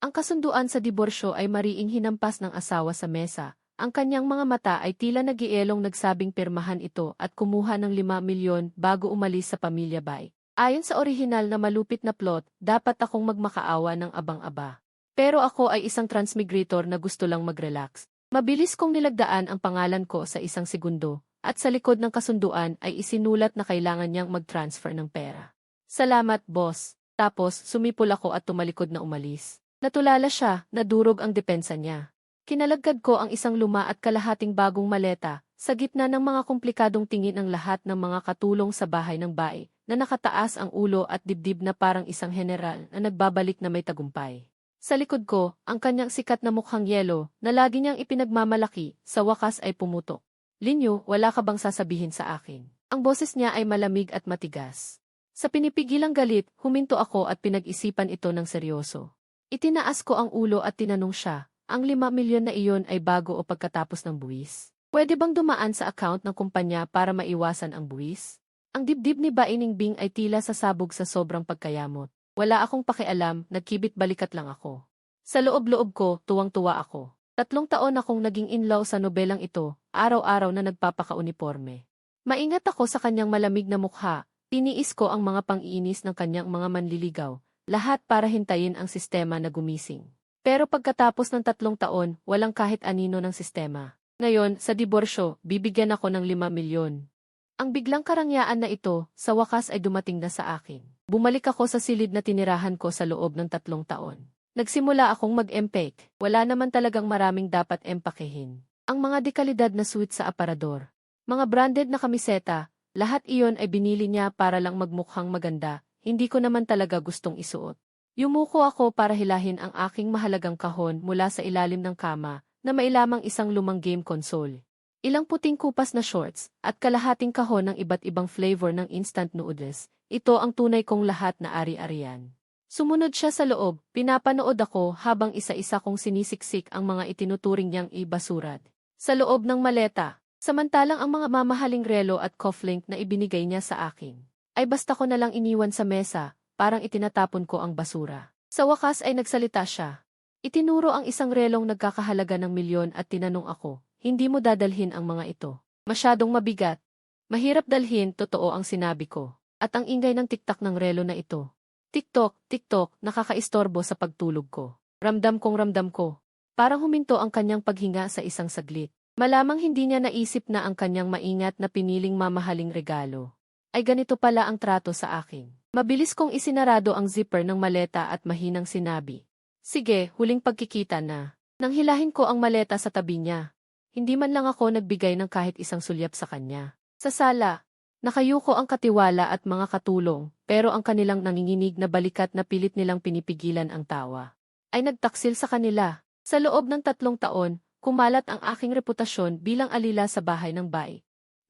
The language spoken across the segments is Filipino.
Ang kasunduan sa diborsyo ay mariing hinampas ng asawa sa mesa. Ang kanyang mga mata ay tila nagielong nagsabing pirmahan ito at kumuha ng 5 milyon bago umalis sa Pamilya Bay. Ayon sa orihinal na malupit na plot, dapat akong magmakaawa ng abang-aba. Pero ako ay isang transmigrator na gusto lang mag-relax. Mabilis kong nilagdaan ang pangalan ko sa isang segundo, at sa likod ng kasunduan ay isinulat na kailangan niyang mag-transfer ng pera. Salamat, boss. Tapos, sumipol ako at tumalikod na umalis. Natulala siya, nadurog ang depensa niya. Kinalagkad ko ang isang luma at kalahating bagong maleta, sa gitna ng mga komplikadong tingin ng lahat ng mga katulong sa bahay ng bae, na nakataas ang ulo at dibdib na parang isang general na nagbabalik na may tagumpay. Sa likod ko, ang kanyang sikat na mukhang yelo, na lagi niyang ipinagmamalaki, sa wakas ay pumutok. Linyo, wala ka bang sasabihin sa akin? Ang boses niya ay malamig at matigas. Sa pinipigilang galit, huminto ako at pinag-isipan ito ng seryoso. Itinaas ko ang ulo at tinanong siya, ang 5 milyon na iyon ay bago o pagkatapos ng buwis? Pwede bang dumaan sa account ng kumpanya para maiwasan ang buwis? Ang dibdib ni Baining Bing ay tila sasabog sa sobrang pagkayamot. Wala akong pakialam, nagkibit balikat lang ako. Sa loob-loob ko, tuwang-tuwa ako. 3 taon akong naging in-law sa nobelang ito, araw-araw na nagpapaka-uniforme. Maingat ako sa kanyang malamig na mukha, tiniis ko ang mga pang-iinis ng kanyang mga manliligaw, lahat para hintayin ang sistema na gumising. Pero pagkatapos ng 3 taon, walang kahit anino ng sistema. Ngayon, sa diborsyo, bibigyan ako ng 5 milyon. Ang biglang karangyaan na ito, sa wakas ay dumating na sa akin. Bumalik ako sa silid na tinirahan ko sa loob ng 3 taon. Nagsimula akong mag-empake. Wala naman talagang maraming dapat empakehin. Ang mga dekalidad na suit sa aparador, mga branded na kamiseta, lahat iyon ay binili niya para lang magmukhang maganda. Hindi ko naman talaga gustong isuot. Yumuko ako para hilahin ang aking mahalagang kahon mula sa ilalim ng kama na may lamang isang lumang game console. Ilang puting kupas na shorts at kalahating kahon ng iba't ibang flavor ng instant noodles. Ito ang tunay kong lahat na ari-arian. Sumunod siya sa loob, pinapanood ako habang isa-isa kong sinisiksik ang mga itinuturing niyang ibasurat. Sa loob ng maleta, samantalang ang mga mamahaling relo at cufflink na ibinigay niya sa akin, ay basta ko na lang iniwan sa mesa, parang itinatapon ko ang basura. Sa wakas ay nagsalita siya. Itinuro ang isang relong nagkakahalaga ng milyon at tinanong ako, hindi mo dadalhin ang mga ito. Masyadong mabigat. Mahirap dalhin, totoo ang sinabi ko. At ang ingay ng tiktak ng relo na ito. Tiktok, tiktok, nakakaistorbo sa pagtulog ko. Ramdam ko. Parang huminto ang kanyang paghinga sa isang saglit. Malamang hindi niya naisip na ang kanyang maingat na piniling mamahaling regalo ay ganito pala ang trato sa akin. Mabilis kong isinarado ang zipper ng maleta at mahinang sinabi, sige, huling pagkikita na. Nang hilahin ko ang maleta sa tabi niya, hindi man lang ako nagbigay ng kahit isang sulyap sa kanya. Sa sala, nakayuko ang katiwala at mga katulong, pero ang kanilang nanginginig na balikat na pilit nilang pinipigilan ang tawa ay nagtaksil sa kanila. Sa loob ng 3 taon, kumalat ang aking reputasyon bilang alila sa bahay ng bae.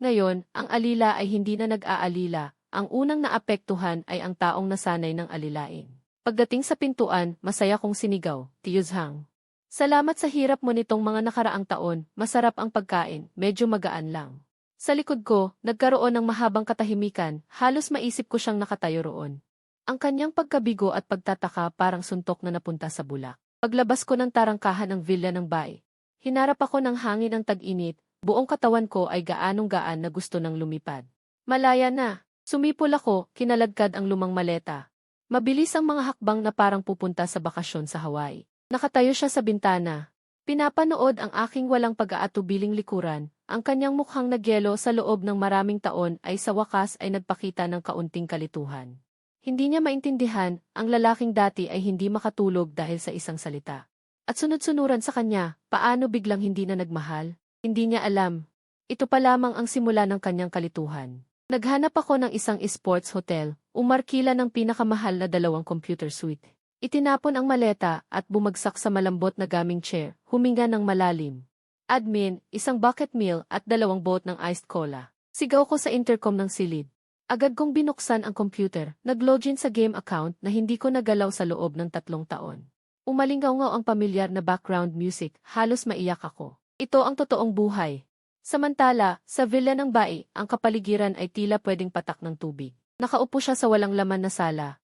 Ngayon, ang alila ay hindi na nag-aalila, ang unang naapektuhan ay ang taong nasanay ng alilain. Pagdating sa pintuan, masaya kong sinigaw, Tiyuzhang. Salamat sa hirap mo nitong mga nakaraang taon, masarap ang pagkain, medyo magaan lang. Sa likod ko, nagkaroon ng mahabang katahimikan, halos maisip ko siyang nakatayo roon. Ang kanyang pagkabigo at pagtataka parang suntok na napunta sa bulak. Paglabas ko ng tarangkahan ng villa ng bae, hinarap ako ng hangin ng tag-init, buong katawan ko ay gaanong-gaan na gusto nang lumipad. Malaya na. Sumipol ako, kinalagkad ang lumang maleta. Mabilis ang mga hakbang na parang pupunta sa bakasyon sa Hawaii. Nakatayo siya sa bintana. Pinapanood ang aking walang pag-aatubiling likuran. Ang kanyang mukhang nagyelo sa loob ng maraming taon ay sa wakas ay nagpakita ng kaunting kalituhan. Hindi niya maintindihan, ang lalaking dati ay hindi makatulog dahil sa isang salita. At sunod-sunuran sa kanya, paano biglang hindi na nagmahal? Hindi niya alam. Ito pa lamang ang simula ng kanyang kalituhan. Naghanap ako ng isang sports hotel, umarkila ng pinakamahal na 2 computer suite. Itinapon ang maleta at bumagsak sa malambot na gaming chair, huminga ng malalim. Admin, isang bucket meal at 2 bote ng iced cola. Sigaw ko sa intercom ng silid. Agad kong binuksan ang computer, nag-login sa game account na hindi ko nagalaw sa loob ng 3 taon. Umalingaw-ngaw ang pamilyar na background music, halos maiyak ako. Ito ang totoong buhay. Samantala, sa villa ng bae, ang kapaligiran ay tila pwedeng patak ng tubig. Nakaupo siya sa walang laman na sala.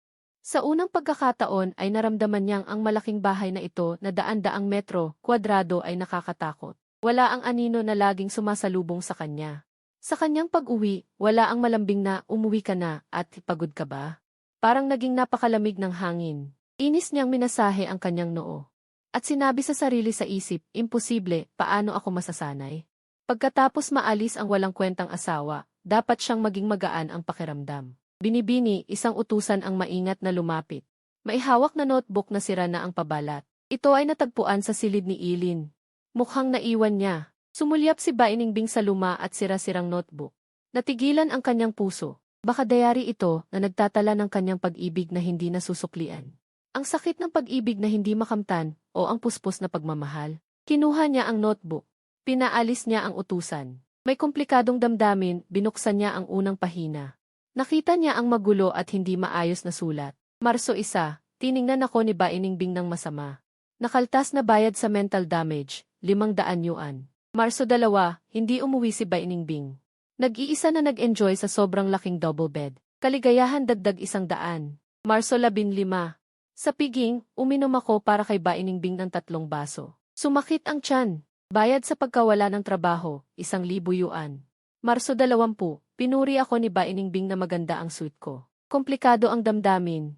Sa unang pagkakataon ay naramdaman niyang ang malaking bahay na ito na daan-daang metro, kwadrado ay nakakatakot. Wala ang anino na laging sumasalubong sa kanya. Sa kanyang pag-uwi, wala ang malambing na umuwi ka na at pagod ka ba? Parang naging napakalamig ng hangin. Inis niyang minasahe ang kanyang noo. At sinabi sa sarili sa isip, imposible, paano ako masasanay? Pagkatapos maalis ang walang kwentang asawa, dapat siyang maging magaan ang pakiramdam. Binibini, isang utusan ang maingat na lumapit. May hawak na notebook na sira na ang pabalat. Ito ay natagpuan sa silid ni Ilin. Mukhang naiwan niya. Sumulyap si Bainingbing sa luma at sira-sirang notebook. Natigilan ang kanyang puso. Baka diary ito na nagtatala ng kanyang pag-ibig na hindi nasusuklian. Ang sakit ng pag-ibig na hindi makamtan o ang puspos na pagmamahal. Kinuha niya ang notebook. Pinaalis niya ang utusan. May komplikadong damdamin, binuksan niya ang unang pahina. Nakita niya ang magulo at hindi maayos na sulat. Marso 1, tiningnan ako ni Bainingbing ng masama. Nakaltas na bayad sa mental damage, 500 yuan. Marso 2, hindi umuwi si Bainingbing. Nag-iisa na nag-enjoy sa sobrang laking double bed. Kaligayahan dagdag 100. Marso 15. Sa piging, uminom ako para kay Bainingbing ng 3 baso. Sumakit ang tiyan. Bayad sa pagkawala ng trabaho, 1,000 yuan. Marso 20, pinuri ako ni Bainingbing na maganda ang suit ko. Komplikado ang damdamin.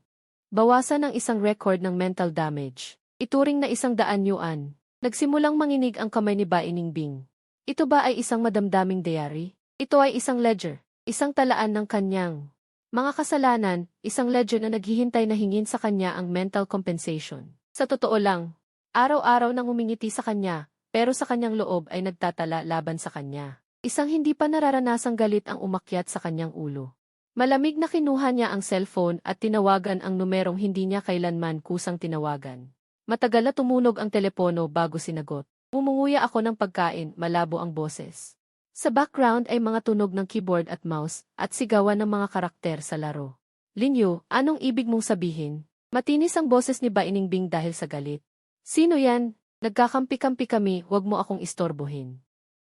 Bawasan ang isang record ng mental damage. Ituring na 100 yuan. Nagsimulang manginig ang kamay ni Bainingbing. Ito ba ay isang madamdaming diary? Ito ay isang ledger, isang talaan ng kanyang mga kasalanan, isang ledger na naghihintay na hingin sa kanya ang mental compensation. Sa totoo lang, araw-araw nang humingiti sa kanya, pero sa kanyang loob ay nagtatala laban sa kanya. Isang hindi pa nararanasang galit ang umakyat sa kanyang ulo. Malamig na kinuha niya ang cellphone at tinawagan ang numerong hindi niya kailanman kusang tinawagan. Matagal na tumunog ang telepono bago sinagot. Umunguya ako ng pagkain, malabo ang boses. Sa background ay mga tunog ng keyboard at mouse at sigawan ng mga karakter sa laro. Linyo, anong ibig mong sabihin? Matinis ang boses ni Bainingbing dahil sa galit. Sino yan? Nagkakampi-kampi kami, wag mo akong istorbohin.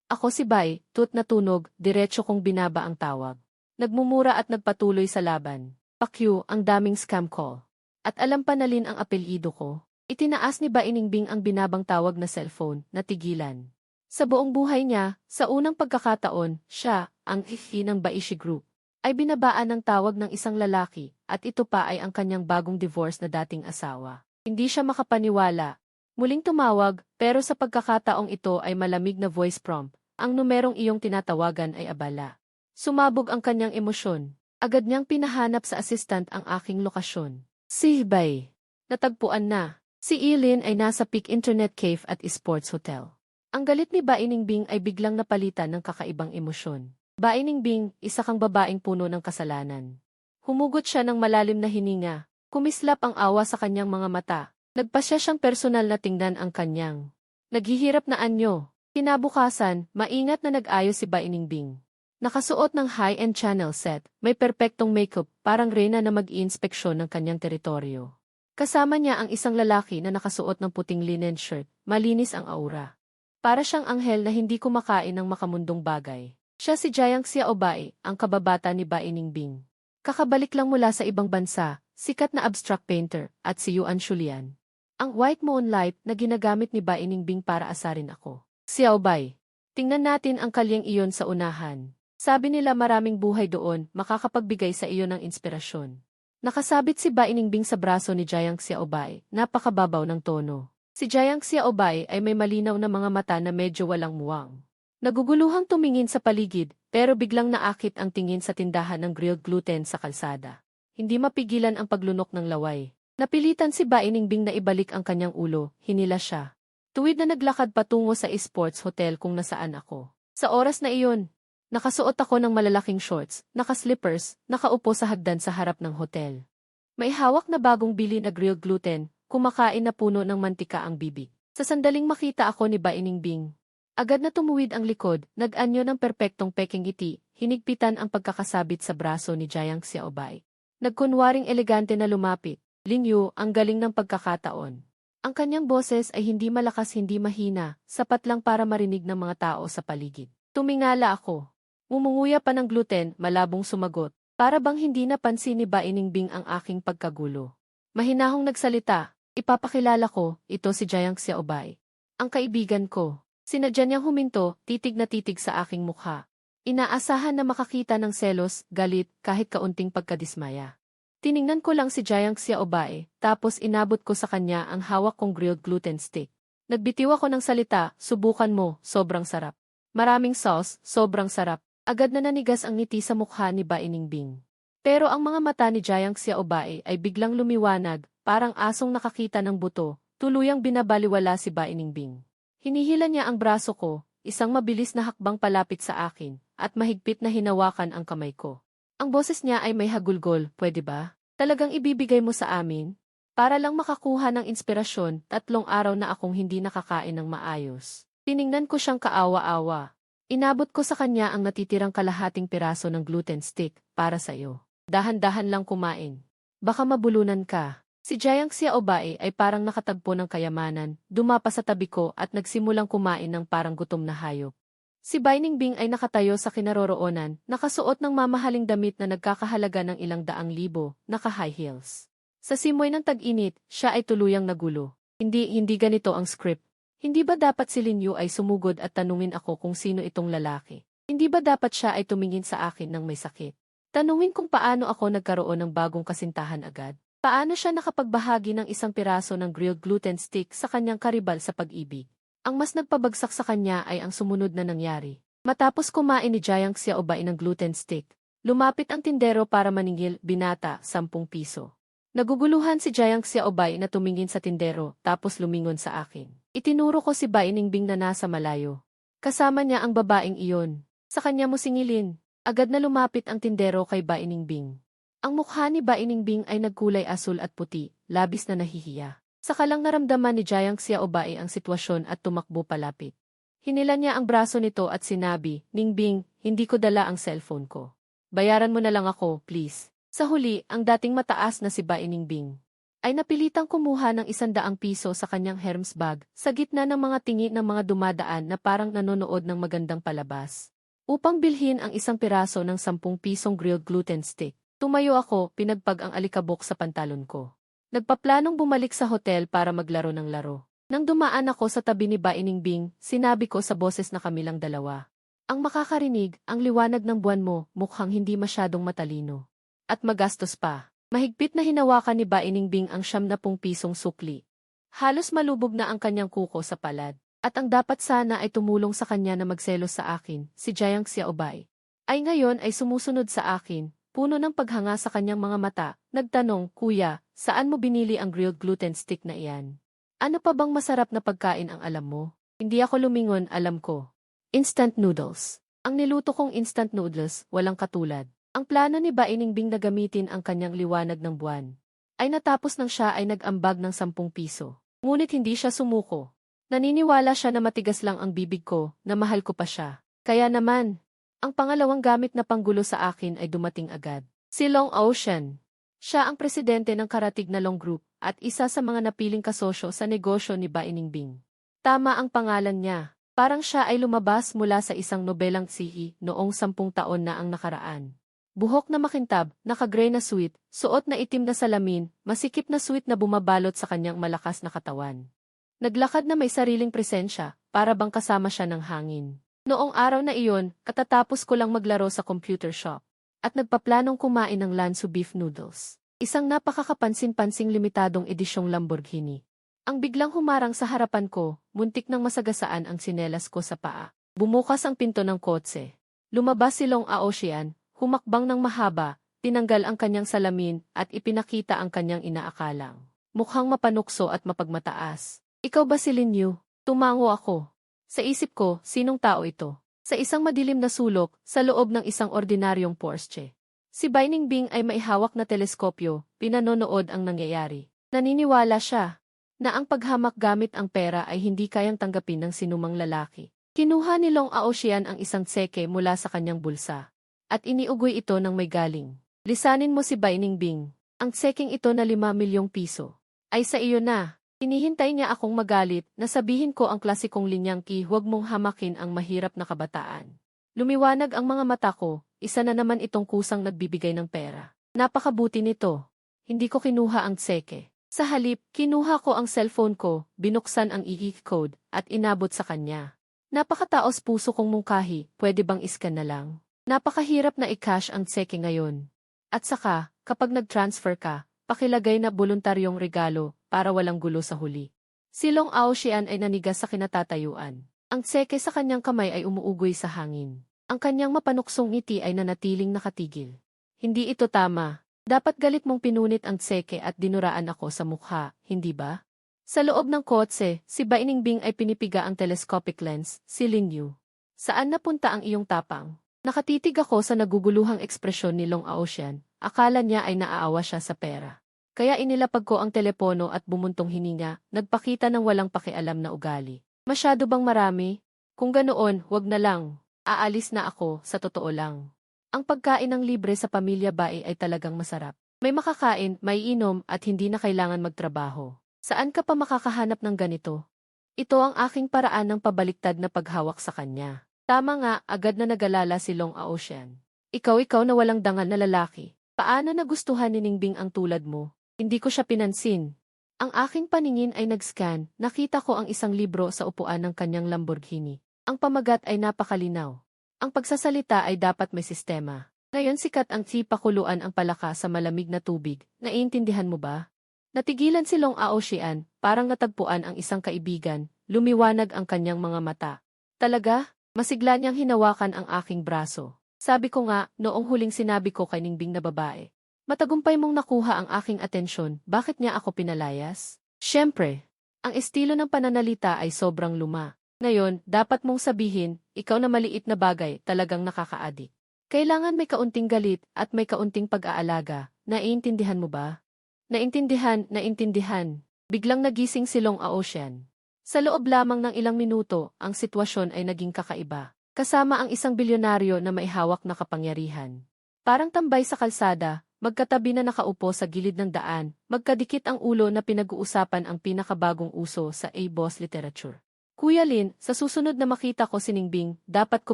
Ako si Bai, tut na tunog, diretso kong binaba ang tawag. Nagmumura at nagpatuloy sa laban. Pakyu, ang daming scam call. At alam pa na Lin ang apelyido ko. Itinaas ni Bainingbing ang binabang tawag na cellphone, natigilan. Sa buong buhay niya, sa unang pagkakataon, siya, ang ihi ng Baishi Group, ay binabaan ng tawag ng isang lalaki, at ito pa ay ang kanyang bagong divorce na dating asawa. Hindi siya makapaniwala. Muling tumawag, pero sa pagkakataong ito ay malamig na voice prompt. Ang numerong iyong tinatawagan ay abala. Sumabog ang kanyang emosyon. Agad niyang pinahanap sa assistant ang aking lokasyon. Si Bai. Natagpuan na. Si Ilin ay nasa Peak Internet Cafe at Sports Hotel. Ang galit ni Bainingbing ay biglang napalitan ng kakaibang emosyon. Bainingbing, isa kang babaeng puno ng kasalanan. Humugot siya ng malalim na hininga. Kumislap ang awa sa kanyang mga mata. Nagpasya siyang personal na tingnan ang kanyang naghihirap na anyo. Kinabukasan, maingat na nag-ayos si Bainingbing. Nakasuot ng high-end channel set, may perpektong makeup, parang reyna na mag-iinspeksyon ng kanyang teritoryo. Kasama niya ang isang lalaki na nakasuot ng puting linen shirt, malinis ang aura. Para siyang anghel na hindi kumakain ng makamundong bagay. Siya si Jiang Xiaobai, ang kababata ni Bainingbing. Kakabalik lang mula sa ibang bansa, sikat na abstract painter, at si Yuan Shulian. Ang white moonlight na ginagamit ni Bainingbing para asarin ako. Xiaobai, tingnan natin ang kalyeng iyon sa unahan. Sabi nila maraming buhay doon, makakapagbigay sa iyo ng inspirasyon. Nakasabit si Bainingbing sa braso ni Jiang Xiaobai, napakababaw ng tono. Si Jiang Xiaobai ay may malinaw na mga mata na medyo walang muwang. Naguguluhang tumingin sa paligid, pero biglang naakit ang tingin sa tindahan ng grilled gluten sa kalsada. Hindi mapigilan ang paglunok ng laway. Napilitan si Bainingbing na ibalik ang kanyang ulo, hinila siya. Tuwid na naglakad patungo sa Sports Hotel kung nasaan ako. Sa oras na iyon, nakasuot ako ng malalaking shorts, naka-slippers, nakaupo sa hagdan sa harap ng hotel. May hawak na bagong bili na grilled gluten, kumakain na puno ng mantika ang bibig. Sa sandaling makita ako ni Bainingbing. Agad na tumuwid ang likod, nag-anyo ng perpektong peking ngiti, hinigpitan ang pagkakasabit sa braso ni Jiang Xiaobai. Nagkunwaring elegante na lumapit. Linyu, ang galing ng pagkakataon. Ang kanyang boses ay hindi malakas hindi mahina, sapat lang para marinig ng mga tao sa paligid. Tumingala ako. Mumunguya pa ng gluten, malabong sumagot. Para bang hindi napansin ni Bainingbing ang aking pagkagulo. Mahinahong nagsalita, ipapakilala ko, ito si Jayang Xiaobay. Ang kaibigan ko. Sinadya niyang huminto, titig na titig sa aking mukha. Inaasahan na makakita ng selos, galit, kahit kaunting pagkadismaya. Tiningnan ko lang si Jayang Xiaobay, tapos inabot ko sa kanya ang hawak kong grilled gluten stick. Nagbitiw ako ng salita, subukan mo, sobrang sarap. Maraming sauce, sobrang sarap. Agad na nanigas ang ngiti sa mukha ni Bai Ningbing. Pero ang mga mata ni Jayang Xiaobay ay biglang lumiwanag, parang asong nakakita ng buto, tuluyang binabaliwala si Bai Ningbing. Hinihila niya ang braso ko, isang mabilis na hakbang palapit sa akin, at mahigpit na hinawakan ang kamay ko. Ang boses niya ay may hagulgol, pwede ba? Talagang ibibigay mo sa amin? Para lang makakuha ng inspirasyon, 3 araw na akong hindi nakakain ng maayos. Tiningnan ko siyang kaawa-awa. Inabot ko sa kanya ang natitirang kalahating piraso ng gluten stick, para sa iyo. Dahan-dahan lang kumain. Baka mabulunan ka. Si Jayang Xiaobay ay parang nakatagpo ng kayamanan, dumapa sa tabi ko at nagsimulang kumain ng parang gutom na hayop. Si Bai Ningbing ay nakatayo sa kinaroroonan, nakasuot ng mamahaling damit na nagkakahalaga ng ilang daang libo, naka-high heels. Sa simoy ng tag-init, siya ay tuluyang nagulo. Hindi ganito ang script. Hindi ba dapat si Lin Yu ay sumugod at tanungin ako kung sino itong lalaki? Hindi ba dapat siya ay tumingin sa akin ng may sakit? Tanungin kung paano ako nagkaroon ng bagong kasintahan agad. Paano siya nakapagbahagi ng isang piraso ng grilled gluten stick sa kanyang karibal sa pag-ibig? Ang mas nagpabagsak sa kanya ay ang sumunod na nangyari. Matapos kumain ni Jayang Xiaobay ng gluten stick, lumapit ang tindero para maningil, binata, 10 piso. Naguguluhan si Jayang Xiaobay na tumingin sa tindero, tapos lumingon sa akin. Itinuro ko si Bai Ningbing na nasa malayo. Kasama niya ang babaeng iyon. Sa kanya mo singilin. Agad na lumapit ang tindero kay Bai Ningbing. Ang mukha ni Bai Ningbing ay nagkulay asul at puti, labis na nahihiya. Saka lang naramdaman ni Jayang Xiaobay ang sitwasyon at tumakbo palapit. Hinila niya ang braso nito at sinabi, Ningbing, hindi ko dala ang cellphone ko. Bayaran mo na lang ako, please. Sa huli, ang dating mataas na si Bai Ningbing ay napilitang kumuha ng 100 piso sa kanyang Hermes bag sa gitna ng mga tingi ng mga dumadaan na parang nanonood ng magandang palabas. Upang bilhin ang 1 piraso ng 10 pisong grilled gluten stick. Tumayo ako, pinagpag ang alikabok sa pantalon ko. Nagpaplanong bumalik sa hotel para maglaro ng laro. Nang dumaan ako sa tabi ni Bai Ningbing, sinabi ko sa boses na kamilang dalawa. Ang makakarinig, ang liwanag ng buwan mo, mukhang hindi masyadong matalino. At magastos pa. Mahigpit na hinawakan ni Bai Ningbing ang 70 pisong sukli. Halos malubog na ang kanyang kuko sa palad. At ang dapat sana ay tumulong sa kanya na magselos sa akin, si Jayang Xiaobay. Ay ngayon ay sumusunod sa akin. Puno ng paghanga sa kanyang mga mata, nagtanong, Kuya, saan mo binili ang grilled gluten stick na iyan? Ano pa bang masarap na pagkain ang alam mo? Hindi ako lumingon, alam ko. Instant noodles. Ang niluto kong instant noodles, walang katulad. Ang plano ni Bai Ningbing na gamitin ang kanyang liwanag ng buwan. Ay natapos nang siya ay nag-ambag ng 10 piso. Ngunit hindi siya sumuko. Naniniwala siya na matigas lang ang bibig ko, na mahal ko pa siya. Kaya naman, ang pangalawang gamit na panggulo sa akin ay dumating agad. Si Long Ocean. Siya ang presidente ng Karatig na Long Group at isa sa mga napiling kasosyo sa negosyo ni Bai Ningbing. Tama ang pangalan niya. Parang siya ay lumabas mula sa isang nobelang tsihi noong 10 taon na ang nakaraan. Buhok na makintab, naka-gray na suit, suot na itim na salamin, masikip na suit na bumabalot sa kanyang malakas na katawan. Naglakad na may sariling presensya, para bang kasama siya ng hangin. Noong araw na iyon, katatapos ko lang maglaro sa computer shop. At nagpaplanong kumain ng Lansu beef noodles. Isang napakakapansin-pansing limitadong edisyong Lamborghini. Ang biglang humarang sa harapan ko, muntik nang masagasaan ang tsinelas ko sa paa. Bumukas ang pinto ng kotse. Lumabas si Long Aocean, humakbang ng mahaba, tinanggal ang kanyang salamin at ipinakita ang kanyang inaakalang mukhang mapanukso at mapagmataas. Ikaw ba si Lin Yu? Tumango ako. Sa isip ko, sinong tao ito? Sa isang madilim na sulok, sa loob ng isang ordinaryong Porsche. Si Bai Ningbing ay maihawak na teleskopyo, pinanonood ang nangyayari. Naniniwala siya na ang paghamak gamit ang pera ay hindi kayang tanggapin ng sinumang lalaki. Kinuha ni Long Aocean ang isang tseke mula sa kanyang bulsa. At iniugoy ito ng may galing. Lisanin mo si Bai Ningbing. Ang tsekeng ito na 5 milyong piso. Ay sa iyo na. Inihintay niya akong magalit na sabihin ko ang klasikong linyang huwag mong hamakin ang mahirap na kabataan. Lumiwanag ang mga mata ko, isa na naman itong kusang nagbibigay ng pera. Napakabuti nito. hindi ko kinuha ang tseke. Sa halip, kinuha ko ang cellphone ko, binuksan ang e-code, at inabot sa kanya. Napakataos puso kong mungkahi, pwede bang iskan na lang? Napakahirap na i-cash ang tseke ngayon. At saka, kapag nag-transfer ka, pakilagay na voluntaryong regalo para walang gulo sa huli. Si Long Aoxian ay nanigas sa kinatatayuan. Ang tseke sa kanyang kamay ay umuugoy sa hangin. Ang kanyang mapanuksong ngiti ay nanatiling nakatigil. Hindi ito tama. Dapat galit mong pinunit ang tseke at dinuraan ako sa mukha, hindi ba? Sa loob ng kotse, si Bai Ningbing ay pinipiga ang telescopic lens, si Lin Yu. Saan napunta ang iyong tapang? Nakatitig ako sa naguguluhang ekspresyon ni Long Aoxian, akala niya ay naaawa siya sa pera. Kaya inilapag ko ang telepono at bumuntong hininga, nagpakita ng walang pakialam na ugali. Masyado bang marami? Kung ganoon, wag na lang. Aalis na ako, sa totoo lang. Ang pagkain ng libre sa pamilya Bai ay talagang masarap. May makakain, may inom at hindi na kailangan magtrabaho. Saan ka pa makakahanap ng ganito? Ito ang aking paraan ng pabaliktad na paghawak sa kanya. Tama nga, agad na nagalala si Long Aoxian. Ikaw na walang dangal na lalaki. Paano nagustuhan ni Ningbing ang tulad mo? Hindi ko siya pinansin. Ang aking paningin ay nag-scan, nakita ko ang isang libro sa upuan ng kanyang Lamborghini. Ang pamagat ay napakalinaw. Ang pagsasalita ay dapat may sistema. Ngayon sikat ang pakuluan ang palaka sa malamig na tubig. Naiintindihan mo ba? Natigilan si Long Aoxian, parang natagpuan ang isang kaibigan, lumiwanag ang kanyang mga mata. Talaga? Masigla niyang hinawakan ang aking braso. Sabi ko nga, noong huling sinabi ko kay Ningbing na babae. Matagumpay mong nakuha ang aking atensyon, bakit niya ako pinalayas? Siyempre, ang estilo ng pananalita ay sobrang luma. Ngayon, dapat mong sabihin, ikaw na maliit na bagay talagang nakakaadik. Kailangan may kaunting galit at may kaunting pag-aalaga. Naiintindihan mo ba? Naintindihan. Biglang nagising si Long Aoxian. Sa loob lamang ng ilang minuto, ang sitwasyon ay naging kakaiba. Kasama ang isang bilyonaryo na may hawak na kapangyarihan. Parang tambay sa kalsada, magkatabi na nakaupo sa gilid ng daan, magkadikit ang ulo na pinag-uusapan ang pinakabagong uso sa A-boss literature. Kuya Lin, sa susunod na makita ko si Ningbing, dapat ko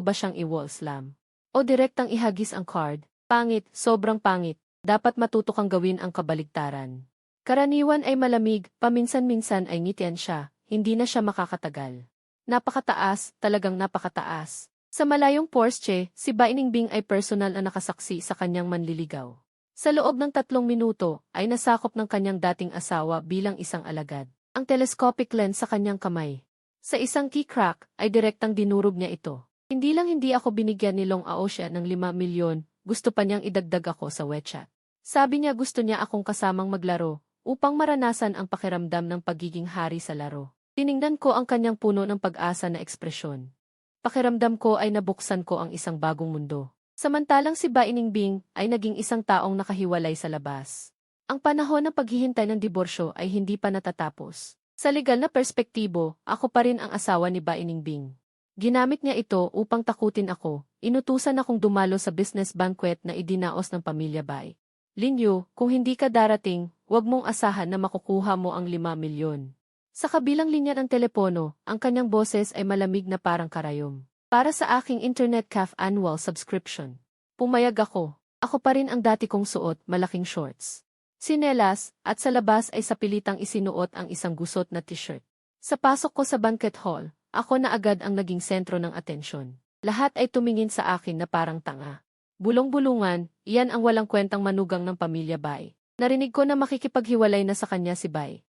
ba siyang i-wall slam? O direktang ihagis ang card? Pangit, sobrang pangit. Dapat matuto kang gawin ang kabaligtaran. Karaniwan ay malamig, paminsan-minsan ay ngitian siya, hindi na siya makakatagal. Napakataas, talagang napakataas. Sa malayong Porsche, si Bai Ningbing ay personal na nakasaksi sa kanyang manliligaw. Sa loob ng 3 minuto, ay nasakop ng kanyang dating asawa bilang isang alagad. Ang telescopic lens sa kanyang kamay. Sa isang key crack, ay direktang dinurog niya ito. Hindi ako binigyan ni Long Aoxian ng 5 milyon, gusto pa niyang idagdag ako sa WeChat. Sabi niya gusto niya akong kasamang maglaro, upang maranasan ang pakiramdam ng pagiging hari sa laro. Tiningnan ko ang kanyang puno ng pag-asa na ekspresyon. Pakiramdam ko ay nabuksan ko ang isang bagong mundo. Samantalang si Bai Ningbing ay naging isang taong nakahiwalay sa labas. Ang panahon ng paghihintay ng diborsyo ay hindi pa natatapos. Sa legal na perspektibo, ako pa rin ang asawa ni Bai Ningbing. Ginamit niya ito upang takutin ako, inutusan akong dumalo sa business banquet na idinaos ng pamilya Bai. Lin Yu, kung hindi ka darating, huwag mong asahan na makukuha mo ang 5 milyon. Sa kabilang linya ng telepono, ang kanyang boses ay malamig na parang karayom. Para sa aking internet cafe annual subscription. Pumayag ako. Ako pa rin ang dati kong suot, malaking shorts. Sinelas, at sa labas ay sapilitang isinuot ang isang gusot na t-shirt. Sa pasok ko sa banquet hall, ako na agad ang naging sentro ng atensyon. Lahat ay tumingin sa akin na parang tanga. Bulong-bulungan, iyan ang walang kwentang manugang ng pamilya Bai. Narinig ko na makikipaghiwalay na sa kanya si Bai.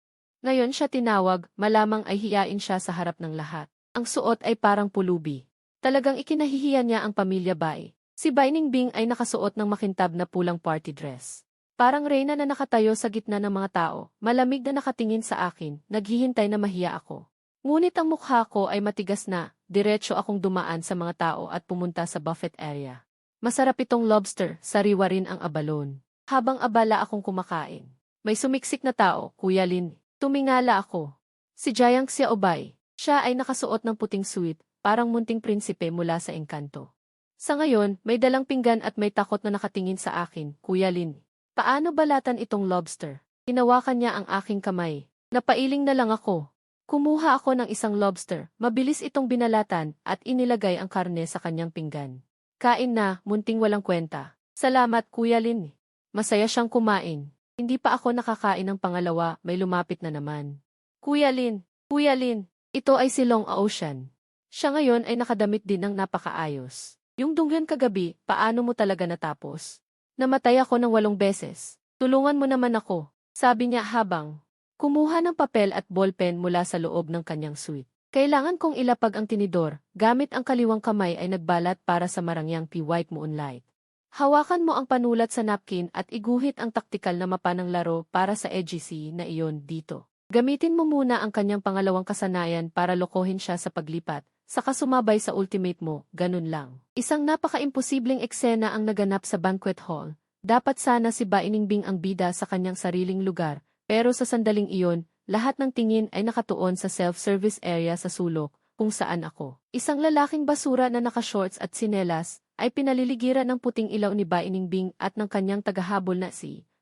Ngayon siya tinawag, malamang ay hiyain siya sa harap ng lahat. Ang suot ay parang pulubi. Talagang ikinahihiya niya ang pamilya Bai. Si Bai Ningbing ay nakasuot ng makintab na pulang party dress. Parang reyna na nakatayo sa gitna ng mga tao, malamig na nakatingin sa akin, naghihintay na mahiya ako. Ngunit ang mukha ko ay matigas na, diretso akong dumaan sa mga tao at pumunta sa buffet area. Masarap itong lobster, sariwa rin ang abalon. Habang abala akong kumakain, may sumiksik na tao, Kuya Lin. Tumingala ako. Si Jiang Xiaobei. Siya ay nakasuot ng puting suit, parang munting prinsipe mula sa Engkanto. Sa ngayon, may dalang pinggan at may takot na nakatingin sa akin, Kuya Lin. Paano balatan itong lobster? Hinawakan niya ang aking kamay. Napailing na lang ako. Kumuha ako ng isang lobster, mabilis itong binalatan at inilagay ang karne sa kanyang pinggan. Kain na, munting walang kwenta. Salamat Kuya Lin. Masaya siyang kumain. Hindi pa ako nakakain ng pangalawa, may lumapit na naman. Kuya Lin, ito ay si Long Ocean. Siya ngayon ay nakadamit din ng napakaayos. Yung dunggan kagabi, paano mo talaga natapos? Namatay ako ng 8 beses. Tulungan mo naman ako, sabi niya habang kumuha ng papel at ballpen mula sa loob ng kanyang suite. Kailangan kong ilapag ang tinidor, gamit ang kaliwang kamay ay nagbalat para sa marangyang P-Wipe Moonlight. Hawakan mo ang panulat sa napkin at iguhit ang taktikal na mapa ng laro para sa EGC na iyon dito. Gamitin mo muna ang kanyang pangalawang kasanayan para lokohin siya sa paglipat, saka sumabay sa ultimate mo, ganun lang. Isang napaka-imposibleng eksena ang naganap sa banquet hall. Dapat sana si Bai Ningbing ang bida sa kanyang sariling lugar, pero sa sandaling iyon, lahat ng tingin ay nakatuon sa self-service area sa sulok, kung saan ako. Isang lalaking basura na naka-shorts at sinelas, ay pinaliligiran ng puting ilaw ni Bai Ningbing at ng kanyang tagahabol na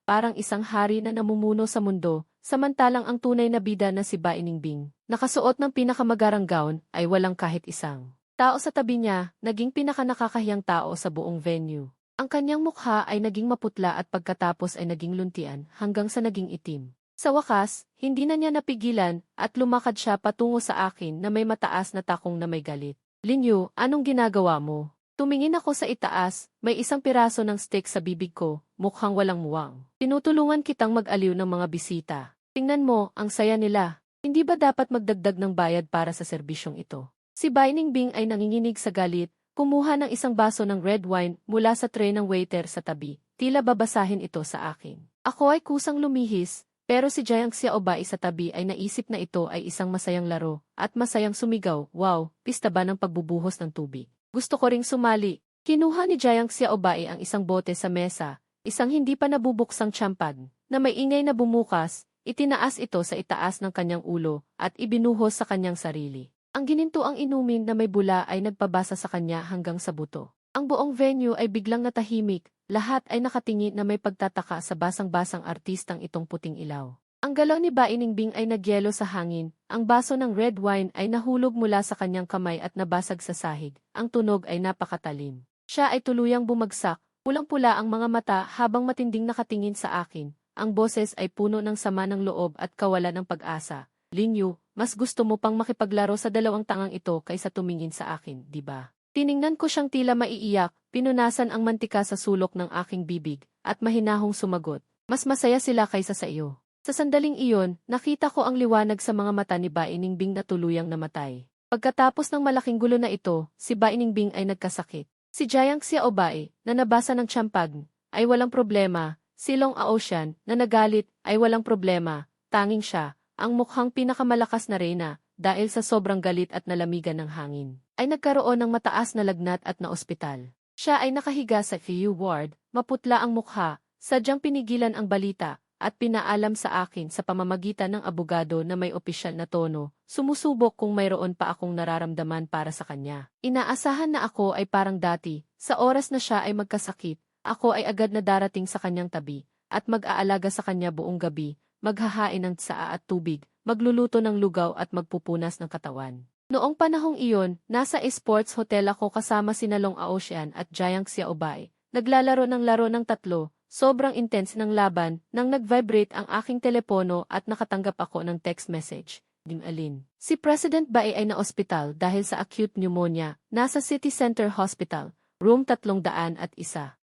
parang isang hari na namumuno sa mundo, samantalang ang tunay na bida na si Bai Ningbing, nakasuot ng pinakamagarang gown, ay walang kahit isang tao sa tabi niya, naging pinakanakakahiyang tao sa buong venue. Ang kanyang mukha ay naging maputla at pagkatapos ay naging luntian hanggang sa naging itim. Sa wakas, hindi na niya napigilan at lumakad siya patungo sa akin na may mataas na takong na may galit. Linyu, anong ginagawa mo? Tumingin ako sa itaas, may isang piraso ng steak sa bibig ko, mukhang walang muwang. Tinutulungan kitang mag-aliw ng mga bisita. Tingnan mo, ang saya nila. Hindi ba dapat magdagdag ng bayad para sa serbisyong ito? Si Bai Ningbing ay nanginginig sa galit, kumuha ng isang baso ng red wine mula sa tray ng waiter sa tabi, tila babasahin ito sa akin. Ako ay kusang lumihis, pero si Jiang Xiaobai sa tabi ay naisip na ito ay isang masayang laro, at masayang sumigaw, wow, pista ba ng pagbubuhos ng tubig? Gusto ko ring sumali. Kinuha ni Jiang Xiaobai ang isang bote sa mesa, isang hindi pa nabubuksang tsampan, na may ingay na bumukas, itinaas ito sa itaas ng kanyang ulo, at ibinuhos sa kanyang sarili. Ang ginintuang inumin na may bula ay nagpabasa sa kanya hanggang sa buto. Ang buong venue ay biglang natahimik, lahat ay nakatingin na may pagtataka sa basang-basang artistang itong puting ilaw. Ang galaw ni Bai Ningbing ay nagyelo sa hangin, ang baso ng red wine ay nahulog mula sa kanyang kamay at nabasag sa sahig, ang tunog ay napakatalim. Siya ay tuluyang bumagsak, pulang-pula ang mga mata habang matinding nakatingin sa akin, ang boses ay puno ng sama ng loob at kawalan ng pag-asa. Linyu, mas gusto mo pang makipaglaro sa dalawang tangang ito kaysa tumingin sa akin, di ba? Tiningnan ko siyang tila maiiyak, pinunasan ang mantika sa sulok ng aking bibig, at mahinahong sumagot, mas masaya sila kaysa sa iyo. Sa sandaling iyon, nakita ko ang liwanag sa mga mata ni Bai Ningbing na tuluyang namatay. Pagkatapos ng malaking gulo na ito, si Bai Ningbing ay nagkasakit. Si Jiang Xiaobai, na nabasa ng tiyampag, ay walang problema. Si Long Ocean, na nagalit, ay walang problema. Tanging siya, ang mukhang pinakamalakas na reyna, dahil sa sobrang galit at nalamigan ng hangin, ay nagkaroon ng mataas na lagnat at na ospital. Siya ay nakahiga sa FIU ward, maputla ang mukha, sadyang pinigilan ang balita, at pinaalam sa akin sa pamamagitan ng abogado na may opisyal na tono, sumusubok kung mayroon pa akong nararamdaman para sa kanya. Inaasahan na ako ay parang dati, sa oras na siya ay magkasakit, ako ay agad na darating sa kanyang tabi, at mag-aalaga sa kanya buong gabi, maghahain ng tsaa at tubig, magluluto ng lugaw at magpupunas ng katawan. Noong panahong iyon, nasa esports hotel ako kasama sina Long Ocean at Jiang Xiaobai, naglalaro ng laro ng tatlo. Sobrang intense ng laban nang nag-vibrate ang aking telepono at nakatanggap ako ng text message. Alin. Si President Bai ay na-ospital dahil sa acute pneumonia, nasa City Center Hospital, room 301.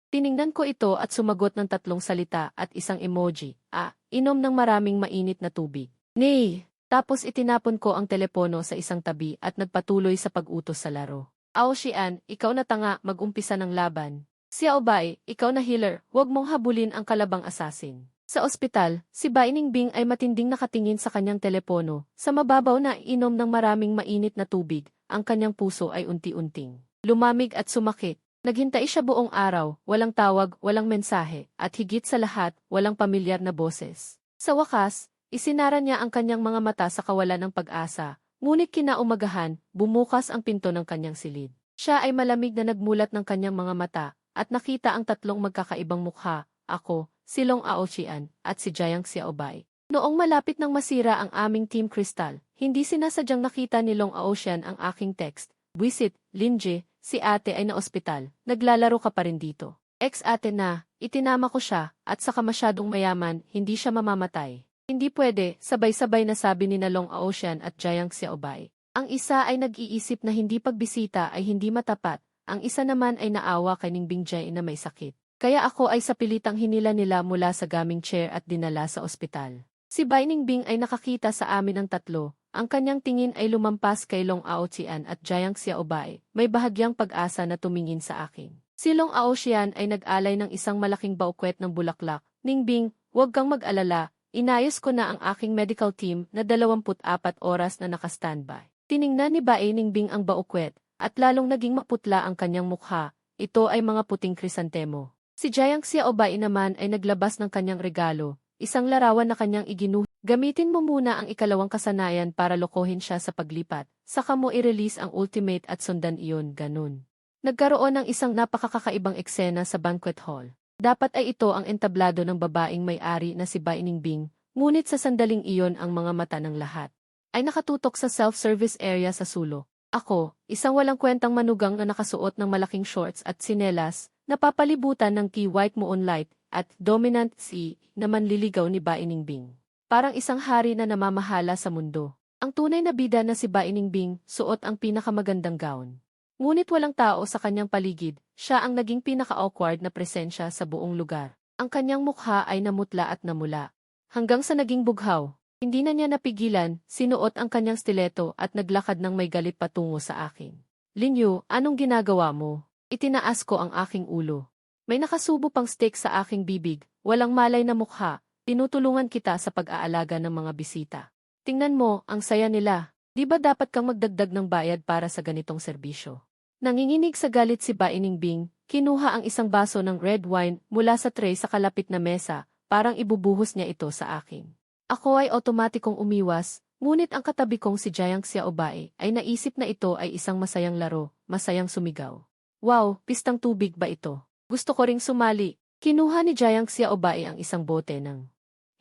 Tiningnan ko ito at sumagot ng 3 salita at isang emoji, inom ng maraming mainit na tubig. Nay! Tapos itinapon ko ang telepono sa isang tabi at nagpatuloy sa pag-utos sa laro. Xian, ikaw na tanga, mag-umpisa ng laban. Xiaobai, ikaw na healer, huwag mong habulin ang kalabang assassin. Sa ospital, si Bai Ningbing ay matinding nakatingin sa kanyang telepono, sa mababaw na inom ng maraming mainit na tubig, ang kanyang puso ay unti-unting lumamig at sumakit. Naghintay siya buong araw, walang tawag, walang mensahe, at higit sa lahat, walang pamilyar na boses. Sa wakas, isinara niya ang kanyang mga mata sa kawalan ng pag-asa, ngunit kinaumagahan, bumukas ang pinto ng kanyang silid. Siya ay malamig na nagmulat ng kanyang mga mata, at nakita ang 3 magkakaibang mukha, ako, si Long Ocean, at si Jiang Xiaobai. Noong malapit nang masira ang aming Team Crystal, hindi sinasadyang nakita ni Long Ocean ang aking text. Buisit, Linje, si ate ay na-ospital, naglalaro ka pa rin dito. Ex-ate na, itinama ko siya, at saka masyadong mayaman, hindi siya mamamatay. Hindi pwede, sabay-sabay na sabi ni Long Aosyan at Jiang Xiaobei. Ang isa ay nag-iisip na hindi pagbisita ay hindi matapat, ang isa naman ay naawa kay Ningbing Jai na may sakit. Kaya ako ay sa pilitang hinila nila mula sa gaming chair at dinala sa ospital. Si Bai Ningbing ay nakakita sa amin ang tatlo, ang kanyang tingin ay lumampas kay Long Aotian at Jiang Xiaobei, may bahagyang pag-asa na tumingin sa akin. Si Long Aosyan ay nag-alay ng isang malaking baukwet ng bulaklak. Ningbing, huwag kang mag-alala, inayos ko na ang aking medical team na 24 oras na naka-standby. Tiningnan ni Bai Ningbing ang baukwet, at lalong naging maputla ang kanyang mukha, ito ay mga puting krisantemo. Si Jiang Xiaobei naman ay naglabas ng kanyang regalo, isang larawan na kanyang iginuhit. Gamitin mo muna ang ikalawang kasanayan para lokohin siya sa paglipat, saka mo i-release ang ultimate at sundan iyon, ganun. Nagkaroon ng isang napakakakaibang eksena sa banquet hall. Dapat ay ito ang entablado ng babaeng may-ari na si Bai Ningbing, ngunit sa sandaling iyon ang mga mata ng lahat ay nakatutok sa self-service area sa sulok. Ako, isang walang kwentang manugang na nakasuot ng malaking shorts at sinelas, napapalibutan ng key white moonlight at dominant sea na manliligaw ni Bai Ningbing. Parang isang hari na namamahala sa mundo. Ang tunay na bida na si Bai Ningbing, suot ang pinakamagandang gown. Ngunit walang tao sa kanyang paligid, siya ang naging pinaka-awkward na presensya sa buong lugar. Ang kanyang mukha ay namutla at namula. Hanggang sa naging bughaw, hindi na niya napigilan, sinuot ang kanyang stiletto at naglakad ng may galit patungo sa akin. Linyu, anong ginagawa mo? Itinaas ko ang aking ulo. May nakasubo pang steak sa aking bibig, walang malay na mukha, tinutulungan kita sa pag-aalaga ng mga bisita. Tingnan mo, ang saya nila. Di ba dapat kang magdagdag ng bayad para sa ganitong serbisyo? Nanginginig sa galit si Bai Ningbing, kinuha ang isang baso ng red wine mula sa tray sa kalapit na mesa, parang ibubuhos niya ito sa akin. Ako ay otomatikong umiwas, ngunit ang katabi kong si Jiang Xiaobei ay naisip na ito ay isang masayang laro, masayang sumigaw. Wow, pistang tubig ba ito? Gusto ko ring sumali. Kinuha ni Jiang Xiaobei ang isang bote ng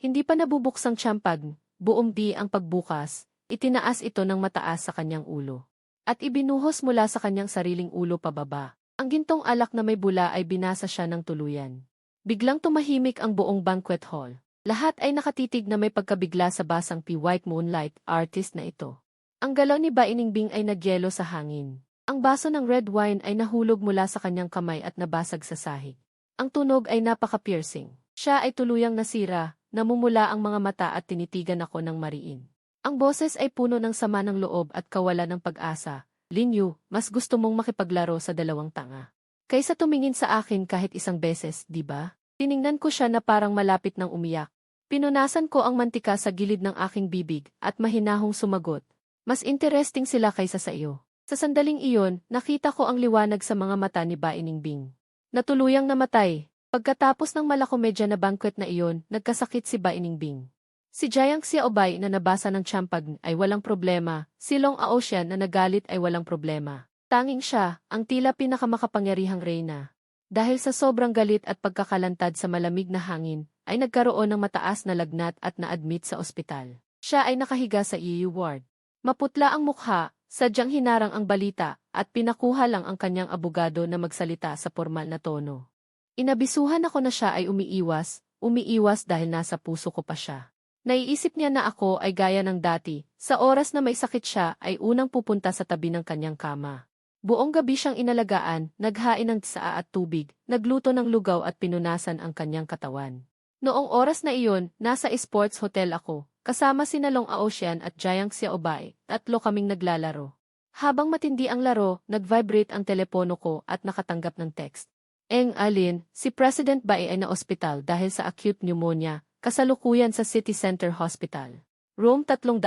hindi pa nabubuksang champagne, buong di ang pagbukas. Itinaas ito ng mataas sa kanyang ulo. At ibinuhos mula sa kanyang sariling ulo pababa. Ang gintong alak na may bula ay binasa siya ng tuluyan. Biglang tumahimik ang buong banquet hall. Lahat ay nakatitig na may pagkabigla sa basang white moonlight artist na ito. Ang galaw ni Bai Ningbing ay nagyelo sa hangin. Ang baso ng red wine ay nahulog mula sa kanyang kamay at nabasag sa sahig. Ang tunog ay napaka-piercing. Siya ay tuluyang nasira, namumula ang mga mata at tinitigan ako ng mariin. Ang boses ay puno ng sama ng loob at kawalan ng pag-asa. Linyu, mas gusto mong makipaglaro sa dalawang tanga kaysa tumingin sa akin kahit isang beses, di ba? Tiningnan ko siya na parang malapit ng umiyak. Pinunasan ko ang mantika sa gilid ng aking bibig at mahinahong sumagot. Mas interesting sila kaysa sa iyo. Sa sandaling iyon, nakita ko ang liwanag sa mga mata ni Bai Ningbing. Natuluyang namatay. Pagkatapos ng malakomedya na banquet na iyon, nagkasakit si Bai Ningbing. Si Jiang Xiaobei na nabasa ng champagne ay walang problema, si Long Aosyan na nagalit ay walang problema. Tanging siya, ang tila pinakamakapangyarihang reyna. Dahil sa sobrang galit at pagkakalantad sa malamig na hangin, ay nagkaroon ng mataas na lagnat at na-admit sa ospital. Siya ay nakahiga sa EU ward. Maputla ang mukha, sadyang hinarang ang balita, at pinakuha lang ang kanyang abogado na magsalita sa formal na tono. Inabisuhan ako na siya ay umiiwas dahil nasa puso ko pa siya. Naiisip niya na ako ay gaya ng dati, sa oras na may sakit siya ay unang pupunta sa tabi ng kanyang kama. Buong gabi siyang inalagaan, naghain ng tsaa at tubig, nagluto ng lugaw at pinunasan ang kanyang katawan. Noong oras na iyon, nasa sports hotel ako, kasama sina Long Aosyan at Jiang Xiaobei, tatlo kaming naglalaro. Habang matindi ang laro, nag-vibrate ang telepono ko at nakatanggap ng text. Alin, si President Bai ay na-ospital dahil sa acute pneumonia, kasalukuyan sa City Center Hospital. Room 301.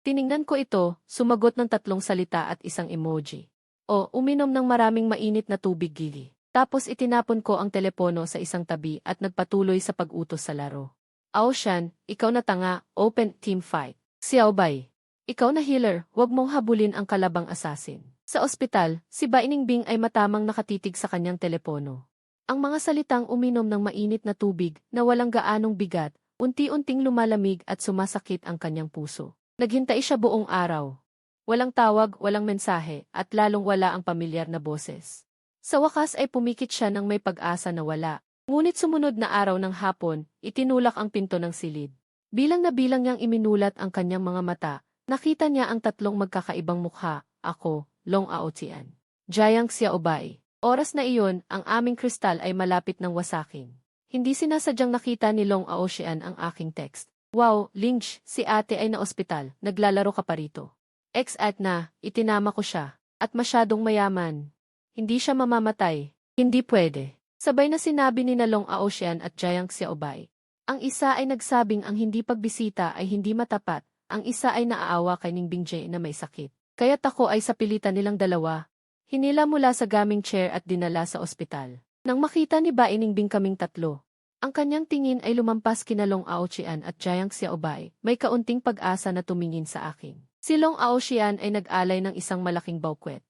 Tiningnan ko ito, sumagot ng 3 salita at isang emoji. O, uminom ng maraming mainit na tubig gili. Tapos itinapon ko ang telepono sa isang tabi at nagpatuloy sa pag-utos sa laro. Aosyan, ikaw na tanga, open team fight. Xiaobei, ikaw na healer, huwag mong habulin ang kalabang assassin. Sa ospital, si Bai Ningbing ay matamang nakatitig sa kanyang telepono. Ang mga salitang uminom ng mainit na tubig na walang gaanong bigat, unti-unting lumalamig at sumasakit ang kanyang puso. Naghintay siya buong araw. Walang tawag, walang mensahe, at lalong wala ang pamilyar na boses. Sa wakas ay pumikit siya ng may pag-asa na wala. Ngunit sumunod na araw ng hapon, itinulak ang pinto ng silid. Bilang na bilang niyang iminulat ang kanyang mga mata, nakita niya ang tatlong magkakaibang mukha, ako, Long Aotian. Jiang Xiaobay. Oras na iyon, ang aming kristal ay malapit ng wasakin. Hindi sinasadyang nakita ni Long Aotian ang aking text. Wow, Lynch, si ate ay na ospital, naglalaro ka pa rito. Ex-at na, itinama ko siya. At masyadong mayaman. Hindi siya mamamatay. Hindi pwede. Sabay na sinabi ni Long Aotian at Jiang Xiaobay. Ang isa ay nagsabing ang hindi pagbisita ay hindi matapat, ang isa ay naaawa kay Ningbing Jie na may sakit. Kaya't ako ay sa pilitan nilang dalawa. Hinila mula sa gaming chair at dinala sa ospital. Nang makita ni Bai Ningbing kaming tatlo, ang kanyang tingin ay lumampas kina Long Aotian at Jiang Xiaobay, may kaunting pag-asa na tumingin sa akin. Si Long Aotian ay nag-alay ng isang malaking baukwet.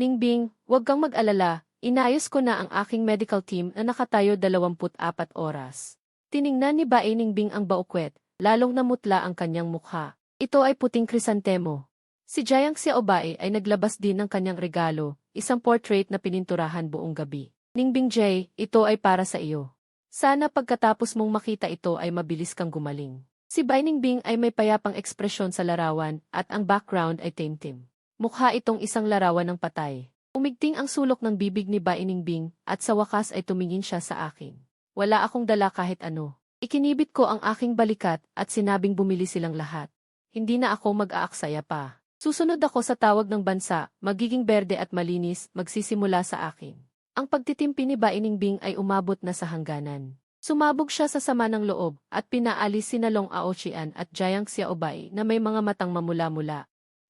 Ningbing, huwag kang mag-alala, inayos ko na ang aking medical team na nakatayo 24 oras. Tiningnan ni Bai Ningbing ang baukwet, lalong namutla ang kanyang mukha. Ito ay puting krisantemo. Si Jiang Xiaobay ay naglabas din ng kanyang regalo, isang portrait na pininturahan buong gabi. Ningbing Jie, ito ay para sa iyo. Sana pagkatapos mong makita ito ay mabilis kang gumaling. Si Bai Ningbing ay may payapang ekspresyon sa larawan at ang background ay taimtim. Mukha itong isang larawan ng patay. Umigting ang sulok ng bibig ni Bai Ningbing at sa wakas ay tumingin siya sa akin. Wala akong dala kahit ano. Ikinibit ko ang aking balikat at sinabing bumili silang lahat. Hindi na ako mag-aaksaya pa. Susunod ako sa tawag ng bansa, magiging berde at malinis, magsisimula sa akin. Ang pagtitimpi ni Bai Ningbing ay umabot na sa hangganan. Sumabog siya sa sama ng loob at pinaalis sina Long Aotian at Jiang Xiaobay na may mga matang mamula-mula.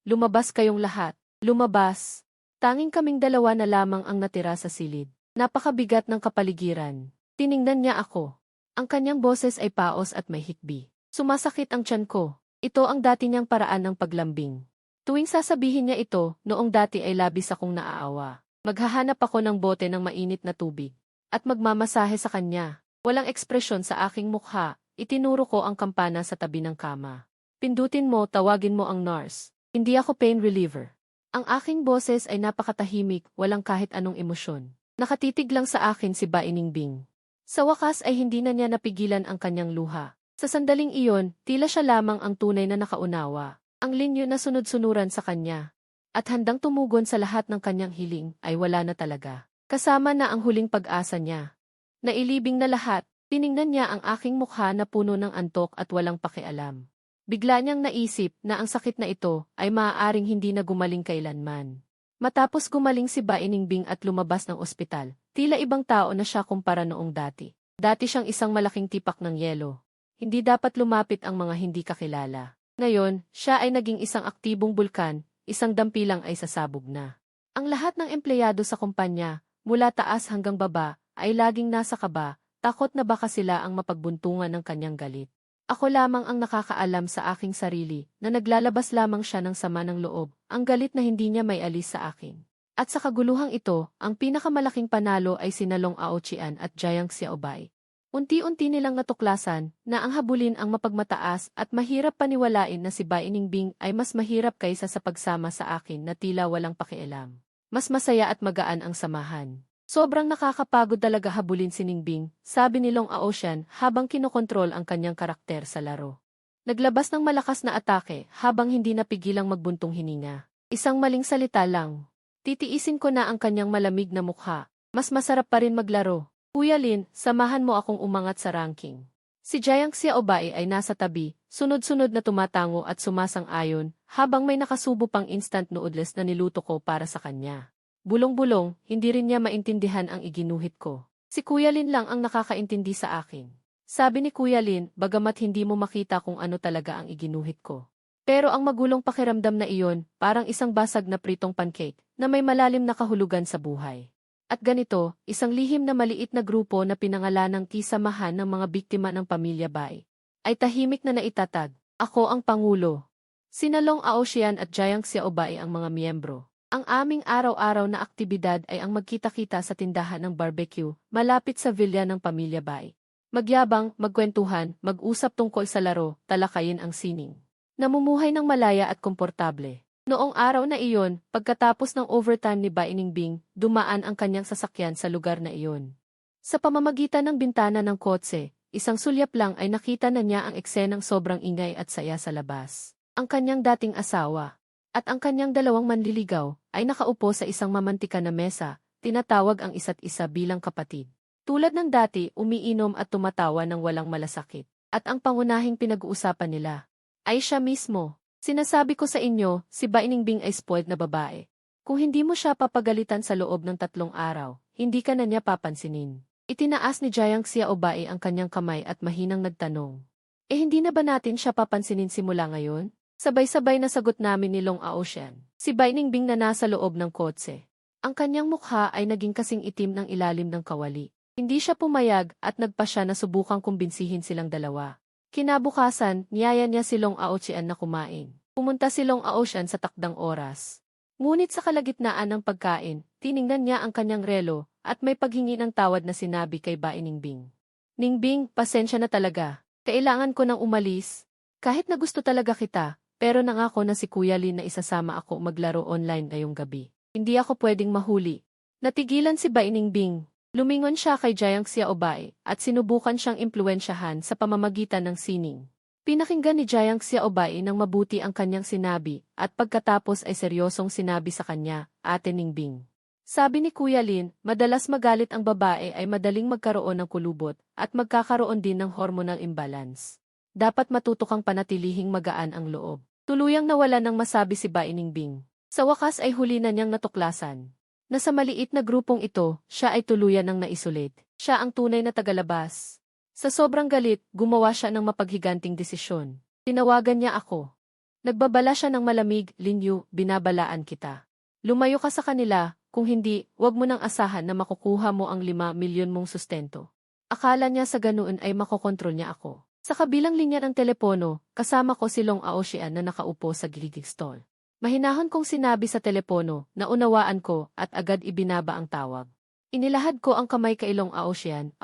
Lumabas kayong lahat. Lumabas. Tanging kaming dalawa na lamang ang natira sa silid. Napakabigat ng kapaligiran. Tiningnan niya ako. Ang kanyang boses ay paos at may hikbi. Sumasakit ang tiyan ko. Ito ang dati niyang paraan ng paglambing. Tuwing sasabihin niya ito, noong dati ay labis akong naaawa. Maghahanap ako ng bote ng mainit na tubig. At magmamasahe sa kanya. Walang ekspresyon sa aking mukha. Itinuro ko ang kampana sa tabi ng kama. Pindutin mo, tawagin mo ang nurse. Hindi ako pain reliever. Ang aking boses ay napakatahimik, walang kahit anong emosyon. Nakatitig lang sa akin si Bai Ningbing. Sa wakas ay hindi na niya napigilan ang kanyang luha. Sa sandaling iyon, tila siya lamang ang tunay na nakaunawa. Ang linyo na sunod-sunuran sa kanya. At handang tumugon sa lahat ng kanyang hiling ay wala na talaga. Kasama na ang huling pag-asa niya. Nailibing na lahat, tiningnan niya ang aking mukha na puno ng antok at walang pakialam. Bigla niyang naisip na ang sakit na ito ay maaaring hindi na gumaling kailanman. Matapos gumaling si Bai Ningbing at lumabas ng ospital, tila ibang tao na siya kumpara noong dati. Dati siyang isang malaking tipak ng yelo. Hindi dapat lumapit ang mga hindi kakilala. Ngayon, siya ay naging isang aktibong bulkan, isang dampilang ay sasabog na. Ang lahat ng empleyado sa kumpanya, mula taas hanggang baba, ay laging nasa kaba, takot na baka sila ang mapagbuntungan ng kanyang galit. Ako lamang ang nakakaalam sa aking sarili na naglalabas lamang siya ng sama ng loob, ang galit na hindi niya may alis sa akin. At sa kaguluhang ito, ang pinakamalaking panalo ay sina Long Aotian at Jiang Xiaobay. Unti-unti nilang natuklasan na ang habulin ang mapagmataas at mahirap paniwalain na si Bai Ningbing ay mas mahirap kaysa sa pagsama sa akin na tila walang pakialam. Mas masaya at magaan ang samahan. Sobrang nakakapagod talaga habulin si Ningbing, sabi ni Long Aotian habang kinokontrol ang kanyang karakter sa laro. Naglabas ng malakas na atake habang hindi napigilang magbuntong hininga. Isang maling salita lang. Titiisin ko na ang kanyang malamig na mukha. Mas masarap pa rin maglaro. Kuya Lin, samahan mo akong umangat sa ranking. Si Jiang Xiaobay ay nasa tabi, sunod-sunod na tumatango at sumasang-ayon, habang may nakasubo pang instant noodles na niluto ko para sa kanya. Bulong-bulong, hindi rin niya maintindihan ang iginuhit ko. Si Kuya Lin lang ang nakakaintindi sa akin. Sabi ni Kuya Lin, bagamat hindi mo makita kung ano talaga ang iginuhit ko. Pero ang magulong pakiramdam na iyon, parang isang basag na pritong pancake, na may malalim na kahulugan sa buhay. At ganito, isang lihim na maliit na grupo na pinangalanang kisamahan ng mga biktima ng pamilya Bai, ay tahimik na naitatag, ako ang Pangulo. Sina Long Aotian at Jiang Xiaobay ang mga miyembro. Ang aming araw-araw na aktibidad ay ang magkita-kita sa tindahan ng barbecue, malapit sa villa ng pamilya Bai. Magyabang, magkwentuhan, mag-usap tungkol sa laro, talakayin ang sining. Namumuhay ng malaya at komportable. Noong araw na iyon, pagkatapos ng overtime ni Bainingbing, dumaan ang kanyang sasakyan sa lugar na iyon. Sa pamamagitan ng bintana ng kotse, isang sulyap lang ay nakita na niya ang eksenang sobrang ingay at saya sa labas. Ang kanyang dating asawa at ang kanyang dalawang manliligaw ay nakaupo sa isang mamantika na mesa, tinatawag ang isa't isa bilang kapatid. Tulad ng dati, umiinom at tumatawa ng walang malasakit. At ang pangunahing pinag-uusapan nila ay siya mismo. Sinasabi ko sa inyo, si Bainingbing ay spoiled na babae. Kung hindi mo siya papagalitan sa loob ng 3 araw, hindi ka na niya papansinin. Itinaas ni Jiang Xiaobai ang kanyang kamay at mahinang nagtanong. Hindi na ba natin siya papansinin simula ngayon? Sabay-sabay na sagot namin ni Long Aoshan. Si Bainingbing na nasa loob ng kotse. Ang kanyang mukha ay naging kasing itim ng ilalim ng kawali. Hindi siya pumayag at nagpa siya na subukang kumbinsihin silang dalawa. Kinabukasan, niyaya niya si Long Aoshan na kumain. Pumunta si Long Aoshan sa takdang oras. Ngunit sa kalagitnaan ng pagkain, tiningnan niya ang kanyang relo at may paghingi ng tawad na sinabi kay Bainingbing. Ningbing, pasensya na talaga. Kailangan ko nang umalis. Kahit na gusto talaga kita, pero nangako na si Kuya Lin na isasama ako maglaro online ngayong gabi. Hindi ako pwedeng mahuli. Natigilan si Bainingbing. Lumingon siya kay Jiang Xiaobai at sinubukan siyang impluwensyahan sa pamamagitan ng sining. Pinakinggan ni Jiang Xiaobai ng mabuti ang kanyang sinabi at pagkatapos ay seryosong sinabi sa kanya, Ate Ningbing. Sabi ni Kuya Lin, madalas magalit ang babae ay madaling magkaroon ng kulubot at magkakaroon din ng hormonal imbalance. Dapat matuto kang panatilihing magaan ang loob. Tuluyang nawala ng masabi si Bainingbing. Sa wakas ay huli na niyang natuklasan. Na sa maliit na grupong ito, siya ay tuluyan ng na-isolate. Siya ang tunay na tagalabas. Sa sobrang galit, gumawa siya ng mapaghiganting desisyon. Tinawagan niya ako. Nagbabala siya ng malamig, Linyu, binabalaan kita. Lumayo ka sa kanila, kung hindi, wag mo nang asahan na makukuha mo ang 5 milyon mong sustento. Akala niya sa ganoon ay makokontrol niya ako. Sa kabilang linya ng telepono, kasama ko si Long Aoshan na nakaupo sa gilid stall. Mahinahon kong sinabi sa telepono, naunawaan ko at agad ibinaba ang tawag. Inilahad ko ang kamay kay Long Aoshan,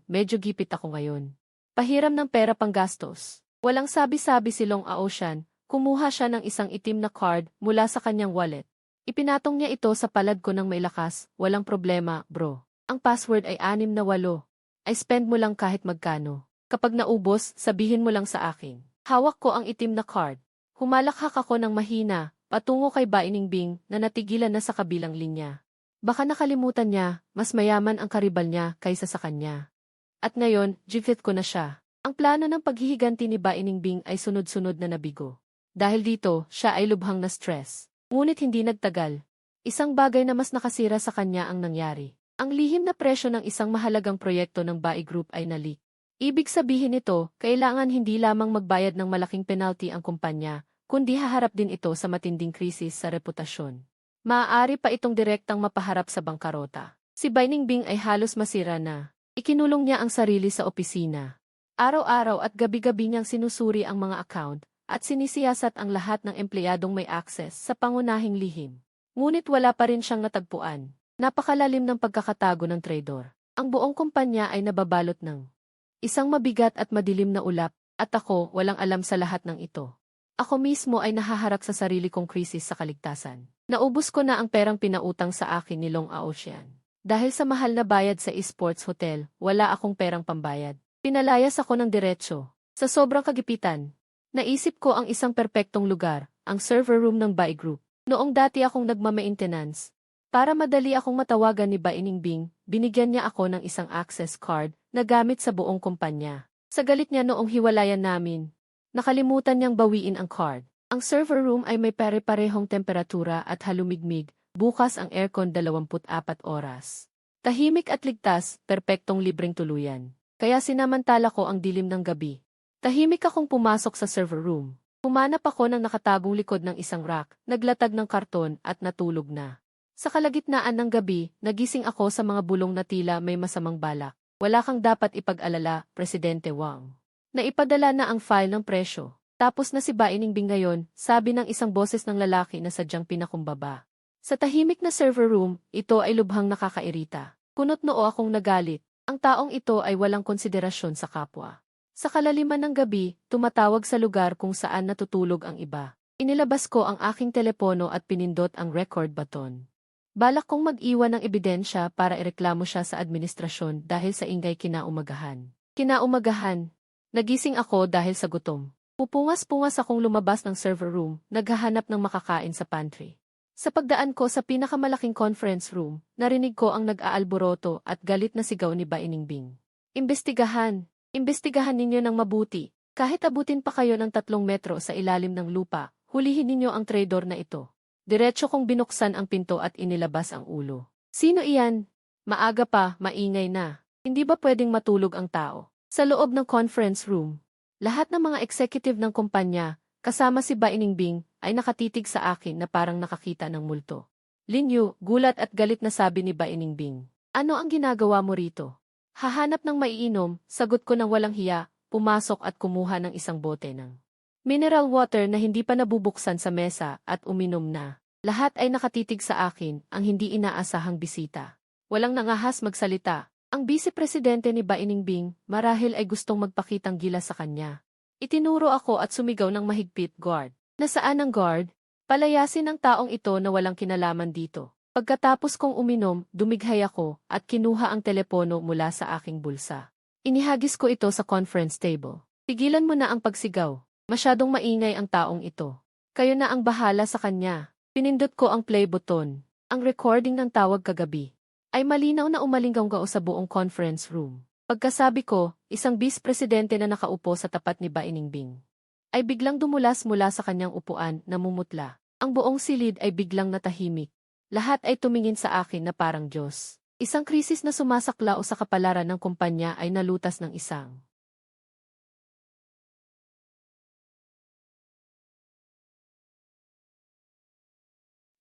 medyo gipit ako ngayon. Pahiram ng pera panggastos. Walang sabi-sabi si Long Aoshan, kumuha siya ng isang itim na card mula sa kanyang wallet. Ipinatong niya ito sa palad ko ng may lakas, walang problema, bro. Ang password ay 6 na 8. Ay spend mo lang kahit magkano. Kapag naubos, sabihin mo lang sa akin. Hawak ko ang itim na card. Humalakhak ako ng mahina, patungo kay Bainingbing na natigilan na sa kabilang linya. Baka nakalimutan niya, mas mayaman ang karibal niya kaysa sa kanya. At ngayon, gifit ko na siya. Ang plano ng paghihiganti ni Bainingbing ay sunod-sunod na nabigo. Dahil dito, siya ay lubhang na stress. Ngunit hindi nagtagal. Isang bagay na mas nakasira sa kanya ang nangyari. Ang lihim na presyo ng isang mahalagang proyekto ng Bai Group ay nalik. Ibig sabihin nito, kailangan hindi lamang magbayad ng malaking penalty ang kumpanya, kundi haharap din ito sa matinding krisis sa reputasyon. Maaari pa itong direktang mapaharap sa bangkarota. Si Bainingbing ay halos masira na. Ikinulong niya ang sarili sa opisina. Araw-araw at gabi-gabi niyang sinusuri ang mga account at sinisiyasat ang lahat ng empleyadong may access sa pangunahing lihim. Ngunit wala pa rin siyang natagpuan. Napakalalim ng pagkakatago ng traidor. Ang buong kumpanya ay nababalot ng isang mabigat at madilim na ulap, at ako walang alam sa lahat ng ito. Ako mismo ay nahaharap sa sarili kong krisis sa kaligtasan. Naubos ko na ang perang pinautang sa akin ni Long Aoshan. Dahil sa mahal na bayad sa esports hotel, wala akong perang pambayad. Pinalayas ako ng diretsyo. Sa sobrang kagipitan, naisip ko ang isang perpektong lugar, ang server room ng Bai Group. Noong dati akong nagmamaintenance, para madali akong matawagan ni Bainingbing, binigyan niya ako ng isang access card na gamit sa buong kumpanya. Sa galit niya noong hiwalayan namin, nakalimutan niyang bawiin ang card. Ang server room ay may pare-parehong temperatura at halumigmig, bukas ang aircon 24 oras. Tahimik at ligtas, perpektong libreng tuluyan. Kaya sinamantala ko ang dilim ng gabi. Tahimik akong pumasok sa server room. Humanap ako ng nakatagong likod ng isang rack, naglatag ng karton at natulog na. Sa kalagitnaan ng gabi, nagising ako sa mga bulong na tila may masamang balak. Wala kang dapat ipag-alala, Presidente Wang. Naipadala na ang file ng presyo. Tapos na si Bainingbing ngayon, sabi ng isang boses ng lalaki na sadyang pinakumbaba. Sa tahimik na server room, ito ay lubhang nakakairita. Kunot noo akong nagalit. Ang taong ito ay walang konsiderasyon sa kapwa. Sa kalaliman ng gabi, tumatawag sa lugar kung saan natutulog ang iba. Inilabas ko ang aking telepono at pinindot ang record button. Balak kong mag-iwan ng ebidensya para ireklamo siya sa administrasyon dahil sa ingay kinaumagahan. Kinaumagahan. Nagising ako dahil sa gutom. Pupungas-pungas akong lumabas ng server room, naghahanap ng makakain sa pantry. Sa pagdaan ko sa pinakamalaking conference room, narinig ko ang nag-aalboroto at galit na sigaw ni Bainingbing. Imbestigahan! Imbestigahan ninyo ng mabuti. Kahit abutin pa kayo ng 3 metro sa ilalim ng lupa, hulihin ninyo ang traidor na ito. Diretso kong binuksan ang pinto at inilabas ang ulo. Sino iyan? Maaga pa, maingay na. Hindi ba pwedeng matulog ang tao? Sa loob ng conference room, lahat ng mga executive ng kumpanya, kasama si Bainingbing, ay nakatitig sa akin na parang nakakita ng multo. Linyu, gulat at galit na sabi ni Bainingbing. Ano ang ginagawa mo rito? Hahanap ng maiinom, sagot ko ng walang hiya, pumasok at kumuha ng isang bote ng mineral water na hindi pa nabubuksan sa mesa at uminom na. Lahat ay nakatitig sa akin, ang hindi inaasahang bisita. Walang nangahas magsalita. Ang vice-presidente ni Bainingbing, marahil ay gustong magpakitang gila sa kanya. Itinuro ako at sumigaw ng mahigpit, guard. Nasaan ang guard? Palayasin ang taong ito na walang kinalaman dito. Pagkatapos kong uminom, dumighay ako at kinuha ang telepono mula sa aking bulsa. Inihagis ko ito sa conference table. Tigilan mo na ang pagsigaw. Masyadong maingay ang taong ito. Kayo na ang bahala sa kanya. Pinindot ko ang play button. Ang recording ng tawag kagabi ay malinaw na umalinggaw sa buong conference room. Pagkasabi ko, isang vice-presidente na nakaupo sa tapat ni Bainingbing ay biglang dumulas mula sa kanyang upuan, namumutla. Ang buong silid ay biglang natahimik. Lahat ay tumingin sa akin na parang Diyos. Isang krisis na sumasaklao sa kapalaran ng kumpanya ay nalutas ng isang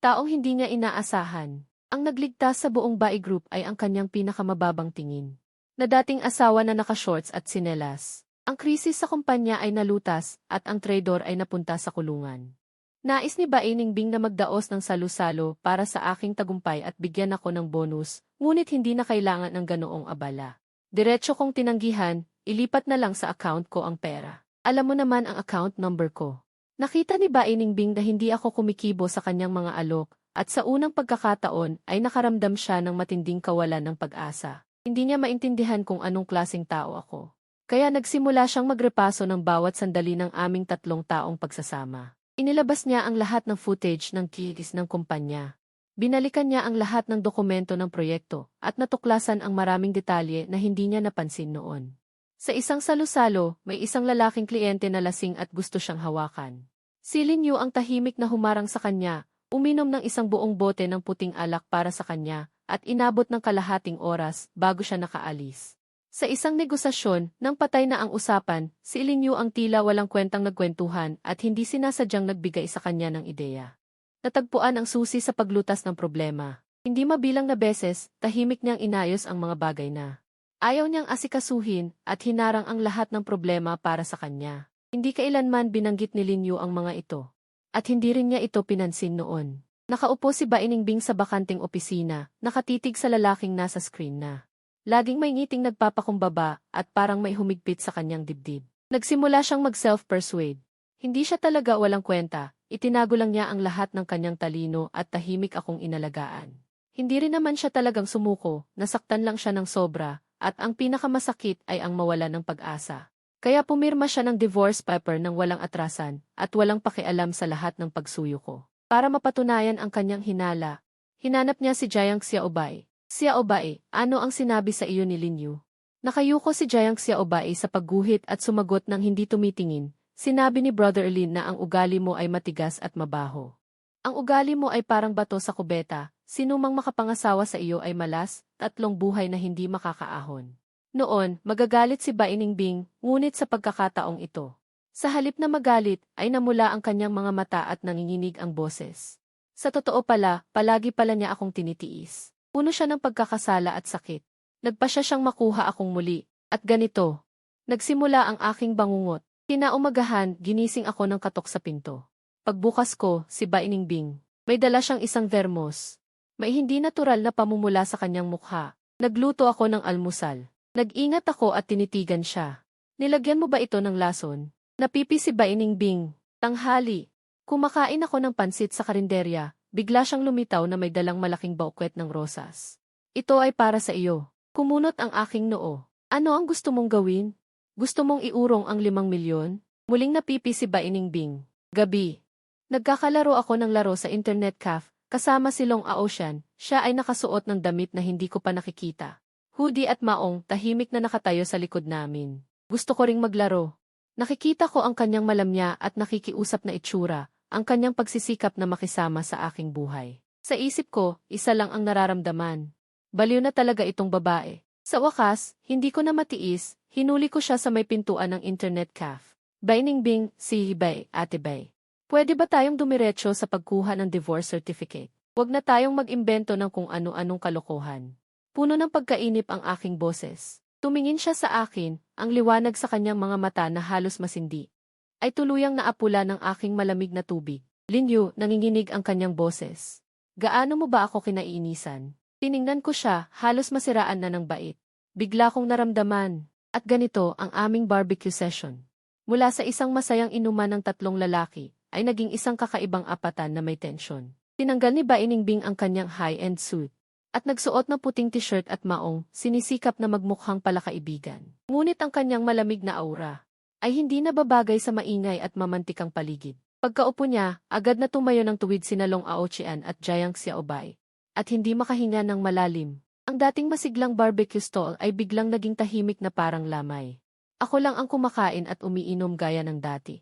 taong hindi niya inaasahan. Ang nagligtas sa buong Bai Group ay ang kanyang pinakamababang tingin na dating asawa na naka-shorts at sinelas. Ang krisis sa kumpanya ay nalutas at ang traidor ay napunta sa kulungan. Nais ni Bainingbing na magdaos ng salu-salo para sa aking tagumpay at bigyan ako ng bonus, ngunit hindi na kailangan ng ganoong abala. Diretso kong tinanggihan, ilipat na lang sa account ko ang pera. Alam mo naman ang account number ko. Nakita ni Bainingbing na hindi ako kumikibo sa kanyang mga alok, at sa unang pagkakataon ay nakaramdam siya ng matinding kawalan ng pag-asa. Hindi niya maintindihan kung anong klaseng tao ako. Kaya nagsimula siyang magrepaso ng bawat sandali ng aming 3 taong pagsasama. Inilabas niya ang lahat ng footage ng kilis ng kumpanya. Binalikan niya ang lahat ng dokumento ng proyekto at natuklasan ang maraming detalye na hindi niya napansin noon. Sa isang salu-salo, may isang lalaking kliyente na lasing at gusto siyang hawakan. Si Linyu ang tahimik na humarang sa kanya, uminom ng isang buong bote ng puting alak para sa kanya, at inabot ng kalahating oras bago siya nakaalis. Sa isang negosasyon, nang patay na ang usapan, si Linyu ang tila walang kwentang nagkwentuhan at hindi sinasadyang nagbigay sa kanya ng ideya. Natagpuan ang susi sa paglutas ng problema. Hindi mabilang na beses, tahimik niyang inayos ang mga bagay na ayaw niyang asikasuhin at hinarang ang lahat ng problema para sa kanya. Hindi kailanman binanggit ni Linyu ang mga ito. At hindi rin niya ito pinansin noon. Nakaupo si Bainingbing sa bakanting opisina, nakatitig sa lalaking nasa screen na laging may ngiting nagpapakumbaba at parang may humigpit sa kanyang dibdib. Nagsimula siyang mag-self-persuade. Hindi siya talaga walang kwenta, itinago lang niya ang lahat ng kanyang talino at tahimik akong inalagaan. Hindi rin naman siya talagang sumuko, nasaktan lang siya ng sobra, at ang pinakamasakit ay ang mawala ng pag-asa. Kaya pumirma siya ng divorce paper ng walang atrasan at walang pakialam sa lahat ng pagsuyo ko. Para mapatunayan ang kanyang hinala, hinanap niya si Jiang Xiaobei. Xiaobei, ano ang sinabi sa iyo ni Linyu? Nakayuko si Jiang Xiaobei sa pagguhit at sumagot ng hindi tumitingin. Sinabi ni Brother Lin na ang ugali mo ay matigas at mabaho. Ang ugali mo ay parang bato sa kubeta, sinumang makapangasawa sa iyo ay malas, 3 buhay na hindi makakaahon. Noon, magagalit si Bainingbing, ngunit sa pagkakataong ito, sa halip na magalit, ay namula ang kanyang mga mata at nanginginig ang boses. Sa totoo pala, palagi pala niya akong tinitiis. Puno siya ng pagkakasala at sakit. Nagpasya siyang makuha akong muli. At ganito, nagsimula ang aking bangungot. Kinaumagahan, ginising ako ng katok sa pinto. Pagbukas ko, si Bainingbing. May dala siyang isang thermos. May hindi natural na pamumula sa kanyang mukha. Nagluto ako ng almusal. Nag-ingat ako at tinitigan siya. Nilagyan mo ba ito ng lason? Napipi si Bainingbing. Tanghali. Kumakain ako ng pansit sa karinderya, bigla siyang lumitaw na may dalang malaking bouquet ng rosas. Ito ay para sa iyo. Kumunot ang aking noo. Ano ang gusto mong gawin? Gusto mong iurong ang 5 milyon? Muling napipi si Bainingbing. Gabi. Nagkakalaro ako ng laro sa internet cafe, kasama si Long Aoshan. Siya ay nakasuot ng damit na hindi ko pa nakikita. Hoodie at maong, tahimik na nakatayo sa likod namin. Gusto ko ring maglaro. Nakikita ko ang kanyang malamya at nakikiusap na itsura, ang kanyang pagsisikap na makisama sa aking buhay. Sa isip ko, isa lang ang nararamdaman. Baliw na talaga itong babae. Sa wakas, hindi ko na matiis, hinuli ko siya sa may pintuan ng internet cafe. Bainingbing, si Bay, Ate Bay. Pwede ba tayong dumiretso sa pagkuha ng divorce certificate? Huwag na tayong mag-imbento ng kung ano-anong kalokohan. Puno ng pagkainip ang aking boses. Tumingin siya sa akin, ang liwanag sa kanyang mga mata na halos masindi. Ay tuluyang naapula ng aking malamig na tubig. Linyu, nanginginig ang kanyang boses. Gaano mo ba ako kinaiinisan? Tiningnan ko siya, halos masiraan na ng bait. Bigla kong naramdaman. At ganito ang aming barbecue session. Mula sa isang masayang inuman ng 3 lalaki, ay naging isang kakaibang apatan na may tensyon. Tinanggal ni Bainingbing ang kanyang high-end suit. At nagsuot ng puting t-shirt at maong, sinisikap na magmukhang palakaibigan. Ngunit ang kanyang malamig na aura ay hindi nababagay sa maingay at mamantikang paligid. Pagkaupo niya, agad na tumayo ng tuwid sina Long Aochian at Jiang Xiaobai. At hindi makahinga ng malalim. Ang dating masiglang barbecue stall ay biglang naging tahimik na parang lamay. Ako lang ang kumakain at umiinom gaya ng dati.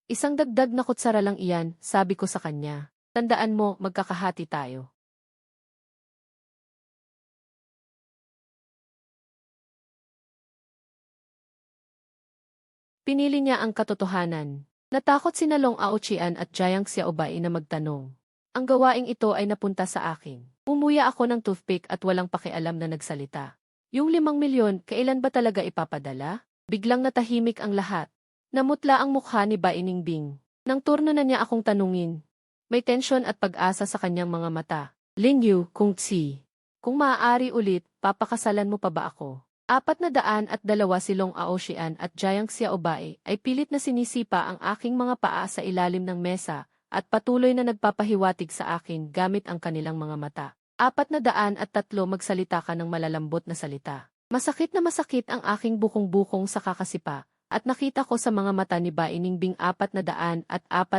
Isang dagdag na kutsara lang iyan, sabi ko sa kanya. Tandaan mo, magkakahati tayo. Pinili niya ang katotohanan. Natakot sina Long Aochian at Jiang Xiaobai na magtanong. Ang gawaing ito ay napunta sa akin. Umuya ako ng toothpick at walang pakialam na nagsalita. Yung 5 milyon, kailan ba talaga ipapadala? Biglang natahimik ang lahat. Namutla ang mukha ni Bainingbing. Nang turno na niya akong tanungin. May tensyon at pag-asa sa kanyang mga mata. Linyu, Kung Tsi. Kung maaari ulit, papakasalan mo pa ba ako? 402 si Long Aoshian at Jiang Xiaobai ay pilit na sinisipa ang aking mga paa sa ilalim ng mesa at patuloy na nagpapahiwatig sa akin gamit ang kanilang mga mata. 403 magsalita ka ng malalambot na salita. Masakit na masakit ang aking bukong-bukong sa kakasipa at nakita ko sa mga mata ni Bainingbing 404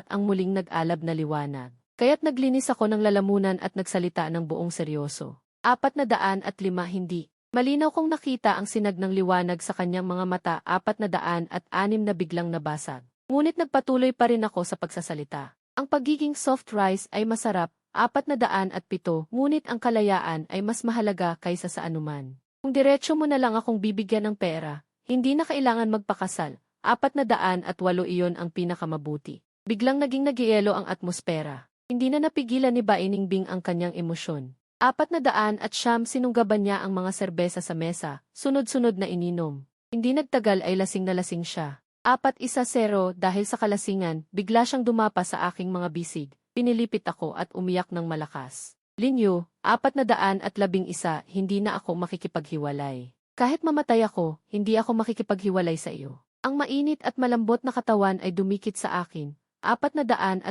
ang muling nag-alab na liwanag. Kaya't naglinis ako ng lalamunan at nagsalita ng buong seryoso. 405 hindi. Malinaw kong nakita ang sinag ng liwanag sa kanyang mga mata 406 na biglang nabasag. Ngunit nagpatuloy pa rin ako sa pagsasalita. Ang pagiging soft rice ay masarap, 407, ngunit ang kalayaan ay mas mahalaga kaysa sa anuman. Kung diretso mo na lang akong bibigyan ng pera, hindi na kailangan magpakasal, 408 iyon ang pinakamabuti. Biglang naging nagyelo ang atmosfera. Hindi na napigilan ni Bainingbing ang kanyang emosyon. 400 sinunggaban niya ang mga serbesa sa mesa, sunod-sunod na ininom. Hindi nagtagal ay lasing na lasing siya. 4-0 dahil sa kalasingan, bigla siyang dumapa sa aking mga bisig. Pinilipit ako at umiyak ng malakas. Linyu, 411, hindi na ako makikipaghiwalay. Kahit mamatay ako, hindi ako makikipaghiwalay sa iyo. Ang mainit at malambot na katawan ay dumikit sa akin. 412,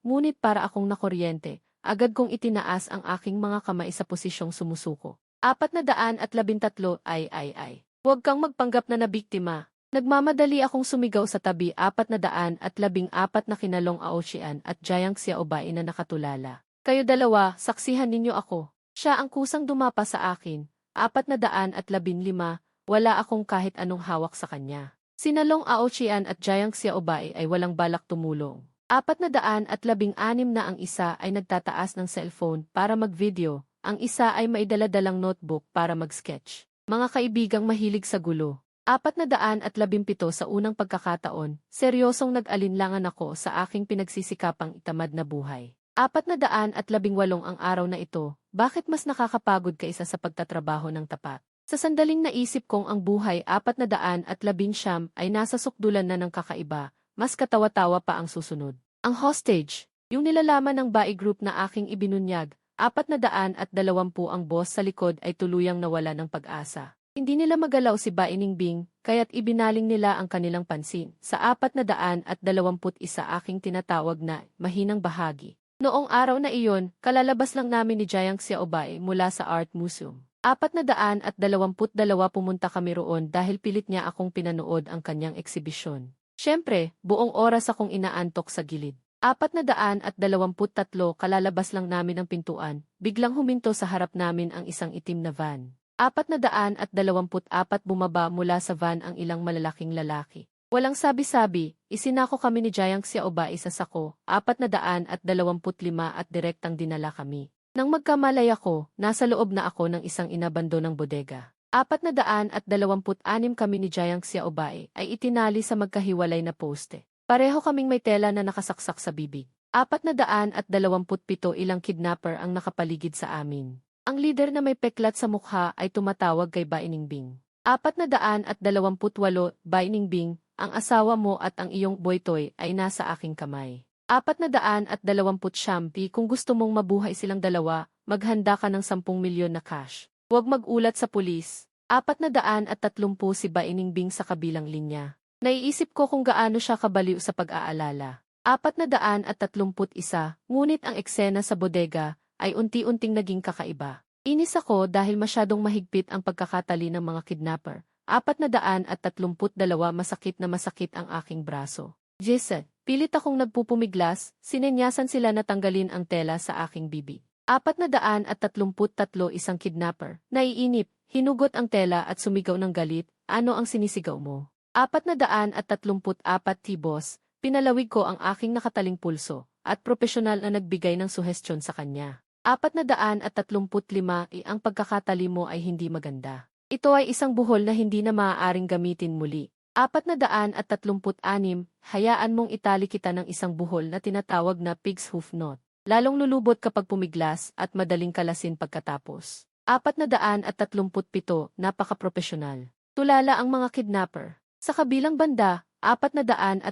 ngunit para akong nakuryente. Agad kong itinaas ang aking mga kamay sa posisyong sumusuko. 413 ay. Huwag kang magpanggap na nabiktima. Nagmamadali akong sumigaw sa tabi 414 na kinalong Aoshian at Jiang Xiaobai na nakatulala. Kayo dalawa, saksihan ninyo ako. Siya ang kusang dumapa sa akin. 415, wala akong kahit anong hawak sa kanya. Sinalong Aoshian at Jiang Xiaobai ay walang balak tumulong. 416 na ang isa ay nagtataas ng cellphone para mag-video, ang isa ay maidala-dalang notebook para mag-sketch. Mga kaibigang mahilig sa gulo. 417 sa unang pagkakataon, seryosong nag-alinlangan ako sa aking pinagsisikapang itamad na buhay. 418 ang araw na ito, bakit mas nakakapagod kaysa sa pagtatrabaho ng tapat? Sa sandaling naisip kong ang buhay 419 ay nasa sukdulan na ng kakaiba, mas katawa-tawa pa ang susunod. Ang hostage, yung nilalaman ng Bai Group na aking ibinunyag, 420 ang boss sa likod ay tuluyang nawala ng pag-asa. Hindi nila magalaw si Bai Ningbing, kaya't ibinaling nila ang kanilang pansin sa 421 aking tinatawag na mahinang bahagi. Noong araw na iyon, kalalabas lang namin ni Jiang Xiaobei mula sa Art Museum. 422 pumunta kami roon dahil pilit niya akong pinanood ang kanyang eksibisyon. Siyempre, buong oras akong inaantok sa gilid. 423 kalalabas lang namin ng pintuan, biglang huminto sa harap namin ang isang itim na van. 424 bumaba mula sa van ang ilang malalaking lalaki. Walang sabi-sabi, isinako kami ni Jiang Xiaobei sa sako, 425 at direktang dinala kami. Nang magkamalay ako, nasa loob na ako ng isang inabando ng bodega. 426 kami ni Jiang Xiaobei ay itinali sa magkahiwalay na poste. Pareho kaming may tela na nakasaksak sa bibig. 427 ilang kidnapper ang nakapaligid sa amin. Ang lider na may peklat sa mukha ay tumatawag kay Bai Ningbing. 428 Bai Ningbing, ang asawa mo at ang iyong boytoy ay nasa aking kamay. 429 kung gusto mong mabuhay silang dalawa, maghanda ka ng 10 milyon na cash. Huwag mag-ulat sa pulis. 430 si Bai Ningbing sa kabilang linya. Naiisip ko kung gaano siya kabaliw sa pag-aalala. 431, ngunit ang eksena sa bodega ay unti-unting naging kakaiba. Inis ako dahil masyadong mahigpit ang pagkakatali ng mga kidnapper. 432 masakit ang aking braso. Jason, pilit akong nagpupumiglas, sinenyasan sila na tanggalin ang tela sa aking bibig. 433 isang kidnapper, naiinip, hinugot ang tela at sumigaw ng galit, ano ang sinisigaw mo? 434 boss, pinalawig ko ang aking nakataling pulso, at propesyonal na nagbigay ng suhestyon sa kanya. 435 ang pagkakatali mo ay hindi maganda. Ito ay isang buhol na hindi na maaaring gamitin muli. 436, hayaan mong itali kita ng isang buhol na tinatawag na pig's hoof knot. Lalong lulubot kapag pumiglas at madaling kalasin pagkatapos. 437, napaka-propesyonal. Tulala ang mga kidnapper. Sa kabilang banda, 438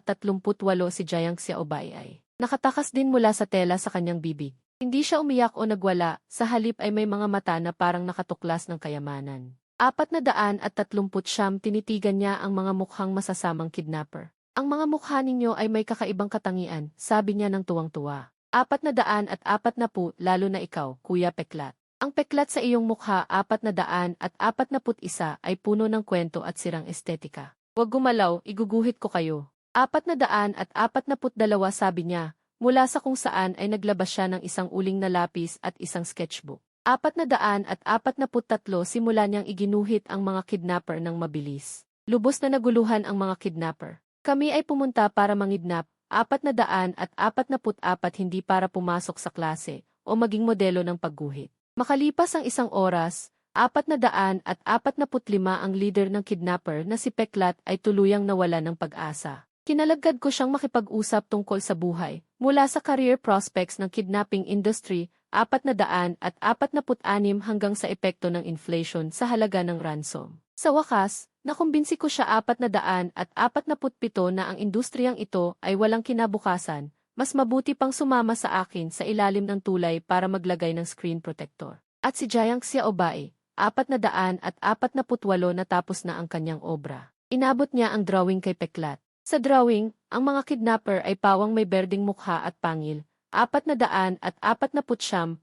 si Jiang Xiaobei ay nakatakas din mula sa tela sa kanyang bibig. Hindi siya umiyak o nagwala, sa halip ay may mga mata na parang nakatuklas ng kayamanan. 439 tinitigan niya ang mga mukhang masasamang kidnapper. Ang mga mukha ninyo ay may kakaibang katangian, sabi niya ng tuwang-tuwa. 440 lalo na ikaw, Kuya Peklat. Ang peklat sa iyong mukha 441 ay puno ng kwento at sirang estetika. Huwag gumalaw, iguguhit ko kayo. 442 sabi niya, mula sa kung saan ay naglabas siya ng isang uling na lapis at isang sketchbook. 443 simula niyang iginuhit ang mga kidnapper ng mabilis. Lubos na naguluhan ang mga kidnapper. Kami ay pumunta para mangidnap, 444 hindi para pumasok sa klase o maging modelo ng pagguhit. Makalipas ang isang oras, 445 ang leader ng kidnapper na si Peklat ay tuluyang nawala ng pag-asa. Kinalagad ko siyang makipag-usap tungkol sa buhay, mula sa career prospects ng kidnapping industry, 446 hanggang sa epekto ng inflation sa halaga ng ransom. Sa wakas, nakumbinsi ko siya 447 na ang industriyang ito ay walang kinabukasan, mas mabuti pang sumama sa akin sa ilalim ng tulay para maglagay ng screen protector. At si Jiang Xiaobei, 448 natapos na ang kanyang obra. Inabot niya ang drawing kay Peklat. Sa drawing, ang mga kidnapper ay pawang may berdeng mukha at pangil, 449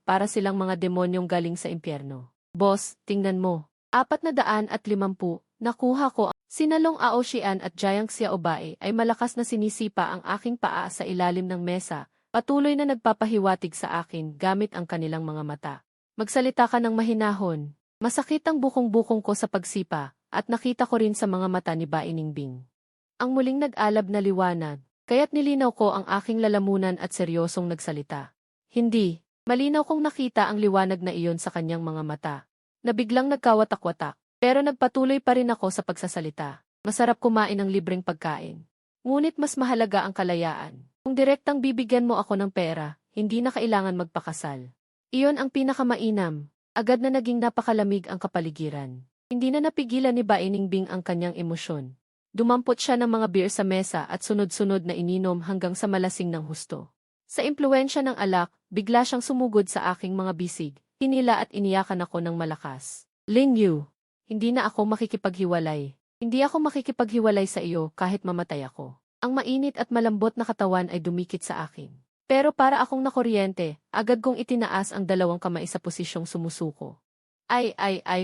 para silang mga demonyong galing sa impyerno. Boss, tingnan mo. 450, nakuha ko. Sinalong Aoshian at Jiang Xiaobei ay malakas na sinisipa ang aking paa sa ilalim ng mesa, patuloy na nagpapahiwatig sa akin gamit ang kanilang mga mata. Magsalita ka ng mahinahon. Masakit ang bukong-bukong ko sa pagsipa, at nakita ko rin sa mga mata ni Bai Ningbing ang muling nag-alab na liwanag, kaya't nilinaw ko ang aking lalamunan at seryosong nagsalita. Hindi, malinaw kong nakita ang liwanag na iyon sa kanyang mga mata, na biglang nagkawatak-watak, pero nagpatuloy pa rin ako sa pagsasalita. Masarap kumain ng libreng pagkain. Ngunit mas mahalaga ang kalayaan. Kung direktang bibigyan mo ako ng pera, hindi na kailangan magpakasal. Iyon ang pinakamainam. Agad na naging napakalamig ang kapaligiran. Hindi na napigilan ni Bai Ningbing ang kanyang emosyon. Dumampot siya ng mga beer sa mesa at sunod-sunod na ininom hanggang sa malasing ng husto. Sa impluwensya ng alak, bigla siyang sumugod sa aking mga bisig, hinila at iniyakan ako ng malakas. Ling Yu, hindi na ako makikipaghiwalay. Hindi ako makikipaghiwalay sa iyo kahit mamatay ako. Ang mainit at malambot na katawan ay dumikit sa akin. Pero para akong nakuryente, agad kong itinaas ang dalawang kamay sa posisyong sumusuko. Ay,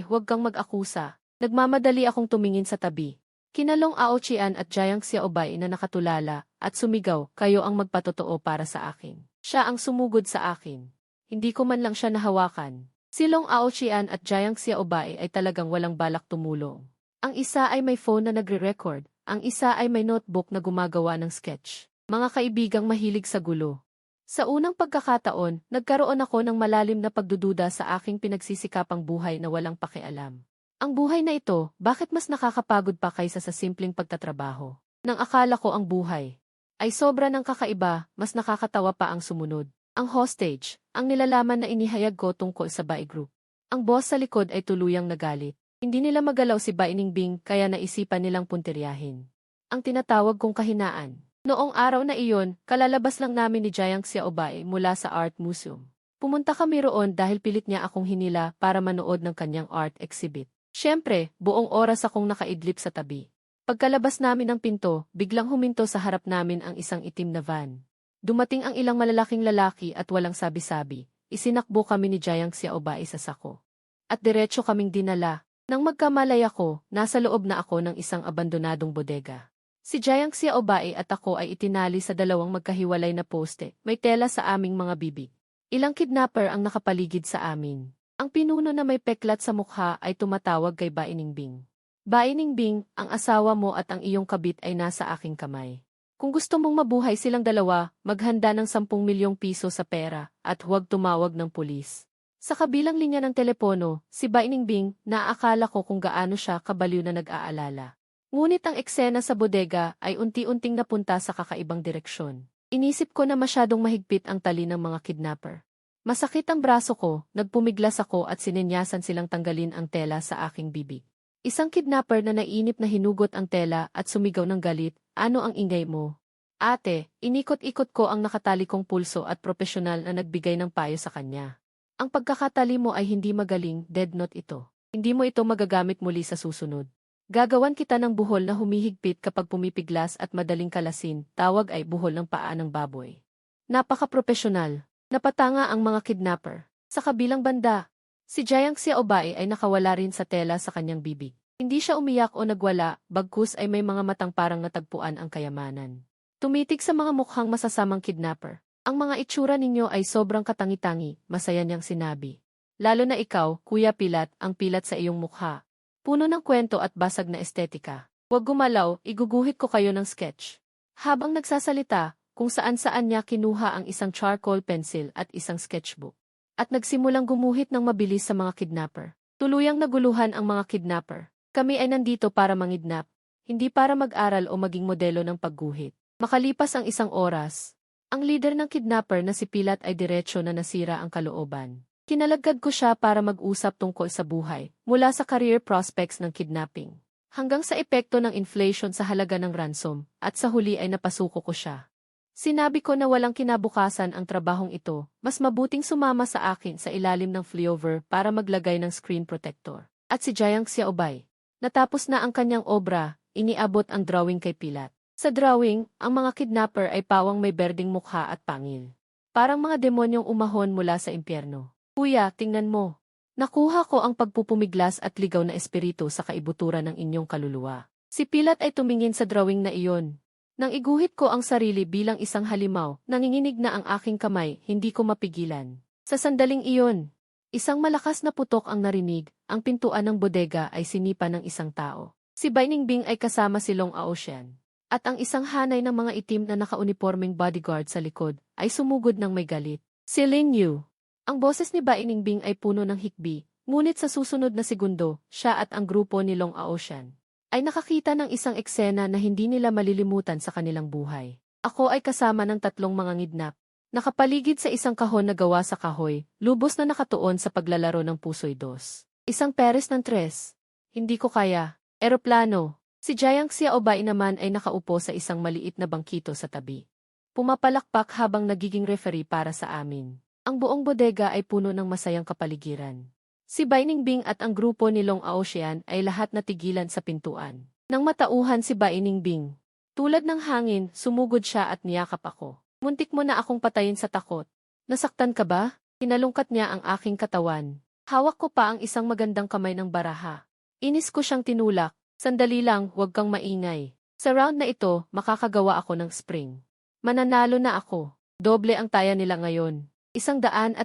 huwag kang mag-akusa. Nagmamadali akong tumingin sa tabi. Kinalong Aochian at Jiang Xiaobei na nakatulala at sumigaw, kayo ang magpatotoo para sa akin. Siya ang sumugod sa akin. Hindi ko man lang siya nahawakan. Silong Aochian at Jiang Xiaobei ay talagang walang balak tumulong. Ang isa ay may phone na nagre-record, ang isa ay may notebook na gumagawa ng sketch. Mga kaibigang mahilig sa gulo. Sa unang pagkakataon, nagkaroon ako ng malalim na pagdududa sa aking pinagsisikapang buhay na walang pakialam. Ang buhay na ito, bakit mas nakakapagod pa kaysa sa simpleng pagtatrabaho? Nang akala ko ang buhay ay sobra ng kakaiba, mas nakakatawa pa ang sumunod. Ang hostage, ang nilalaman na inihayag ko tungkol sa Bai Group. Ang boss sa likod ay tuluyang nagalit. Hindi nila magalaw si Bai Ningbing kaya naisipan nilang puntiryahin. Ang tinatawag kong kahinaan. Noong araw na iyon, kalalabas lang namin ni Jiang Xiaobei mula sa Art Museum. Pumunta kami roon dahil pilit niya akong hinila para manood ng kanyang art exhibit. Siyempre, buong oras akong nakaidlip sa tabi. Pagkalabas namin ng pinto, biglang huminto sa harap namin ang isang itim na van. Dumating ang ilang malalaking lalaki at walang sabi-sabi. Isinakbo kami ni Jiang Xiaobei sa sako. At diretso kaming dinala. Nang magkamalay ako, nasa loob na ako ng isang abandonadong bodega. Si Jiang Xiaobei at ako ay itinali sa dalawang magkahiwalay na poste, may tela sa aming mga bibig. Ilang kidnapper ang nakapaligid sa amin. Ang pinuno na may peklat sa mukha ay tumatawag kay Bai Ningbing. Bai Ningbing, ang asawa mo at ang iyong kabit ay nasa aking kamay. Kung gusto mong mabuhay silang dalawa, maghanda ng 10 milyong piso sa pera at huwag tumawag ng pulis. Sa kabilang linya ng telepono, si Bai Ningbing, naakala ko kung gaano siya kabaliw na nag-aalala. Ngunit ang eksena sa bodega ay unti-unting napunta sa kakaibang direksyon. Inisip ko na masyadong mahigpit ang tali ng mga kidnapper. Masakit ang braso ko, nagpumiglas ako at sinenyasan silang tanggalin ang tela sa aking bibig. Isang kidnapper na nainip na hinugot ang tela at sumigaw ng galit, ano ang ingay mo? Ate, inikot-ikot ko ang nakatali kong pulso at propesyonal na nagbigay ng payo sa kanya. Ang pagkakatali mo ay hindi magaling, dead note ito. Hindi mo ito magagamit muli sa susunod. Gagawan kita ng buhol na humihigpit kapag pumipiglas at madaling kalasin, tawag ay buhol ng paa ng baboy. Napaka-propesyonal. Napatanga ang mga kidnapper. Sa kabilang banda, si Jiang Xiaobei ay nakawala rin sa tela sa kanyang bibig. Hindi siya umiyak o nagwala, bagkus ay may mga matang parang natagpuan ang kayamanan. Tumitig sa mga mukhang masasamang kidnapper. Ang mga itsura ninyo ay sobrang katangi-tangi, masaya niyang sinabi. Lalo na ikaw, Kuya Pilat, ang pilat sa iyong mukha. Puno ng kwento at basag na estetika. Huwag gumalaw, iguguhit ko kayo ng sketch. Habang nagsasalita, kung saan-saan niya kinuha ang isang charcoal pencil at isang sketchbook. At nagsimulang gumuhit ng mabilis sa mga kidnapper. Tuluyang naguluhan ang mga kidnapper. Kami ay nandito para mangidnap, hindi para mag-aral o maging modelo ng pagguhit. Makalipas ang isang oras, ang leader ng kidnapper na si Pilat ay diretsyo na nasira ang kalooban. Kinalagad ko siya para mag-usap tungkol sa buhay, mula sa career prospects ng kidnapping, hanggang sa epekto ng inflation sa halaga ng ransom, at sa huli ay napasuko ko siya. Sinabi ko na walang kinabukasan ang trabahong ito, mas mabuting sumama sa akin sa ilalim ng flyover para maglagay ng screen protector. At si Jiang Xiaobei, natapos na ang kanyang obra, iniabot ang drawing kay Pilat. Sa drawing, ang mga kidnapper ay pawang may berdeng mukha at pangil. Parang mga demonyong umahon mula sa impyerno. Kuya, tingnan mo. Nakuha ko ang pagpupumiglas at ligaw na espiritu sa kaibuturan ng inyong kaluluwa. Si Pilat ay tumingin sa drawing na iyon. Nang iguhit ko ang sarili bilang isang halimaw, nanginginig na ang aking kamay, hindi ko mapigilan. Sa sandaling iyon, isang malakas na putok ang narinig, ang pintuan ng bodega ay sinipa ng isang tao. Si Bai Ningbing ay kasama si Long Aotian. At ang isang hanay ng mga itim na nakaunipormeng bodyguard sa likod ay sumugod ng may galit. Si Lin Yu. Ang boses ni Bai Ningbing ay puno ng hikbi, ngunit sa susunod na segundo, siya at ang grupo ni Long Aotian ay nakakita ng isang eksena na hindi nila malilimutan sa kanilang buhay. Ako ay kasama ng 3 mga ngidnap. Nakapaligid sa isang kahon na gawa sa kahoy, lubos na nakatuon sa paglalaro ng pusoy 2. Isang peres ng 3. Hindi ko kaya. Eroplano. Si Jiang Xiaobei naman ay nakaupo sa isang maliit na bangkito sa tabi. Pumapalakpak habang nagiging referee para sa amin. Ang buong bodega ay puno ng masayang kapaligiran. Si Bai Ningbing at ang grupo ni Long Aoxian ay lahat natigilan sa pintuan. Nang matauhan si Bai Ningbing. Tulad ng hangin, sumugod siya at niyakap ako. Muntik mo na akong patayin sa takot. Nasaktan ka ba? Kinalungkat niya ang aking katawan. Hawak ko pa ang isang magandang kamay ng baraha. Inis ko siyang tinulak. Sandali lang, huwag kang maingay. Sa round na ito, makakagawa ako ng spring. Mananalo na ako. Doble ang taya nila ngayon. 150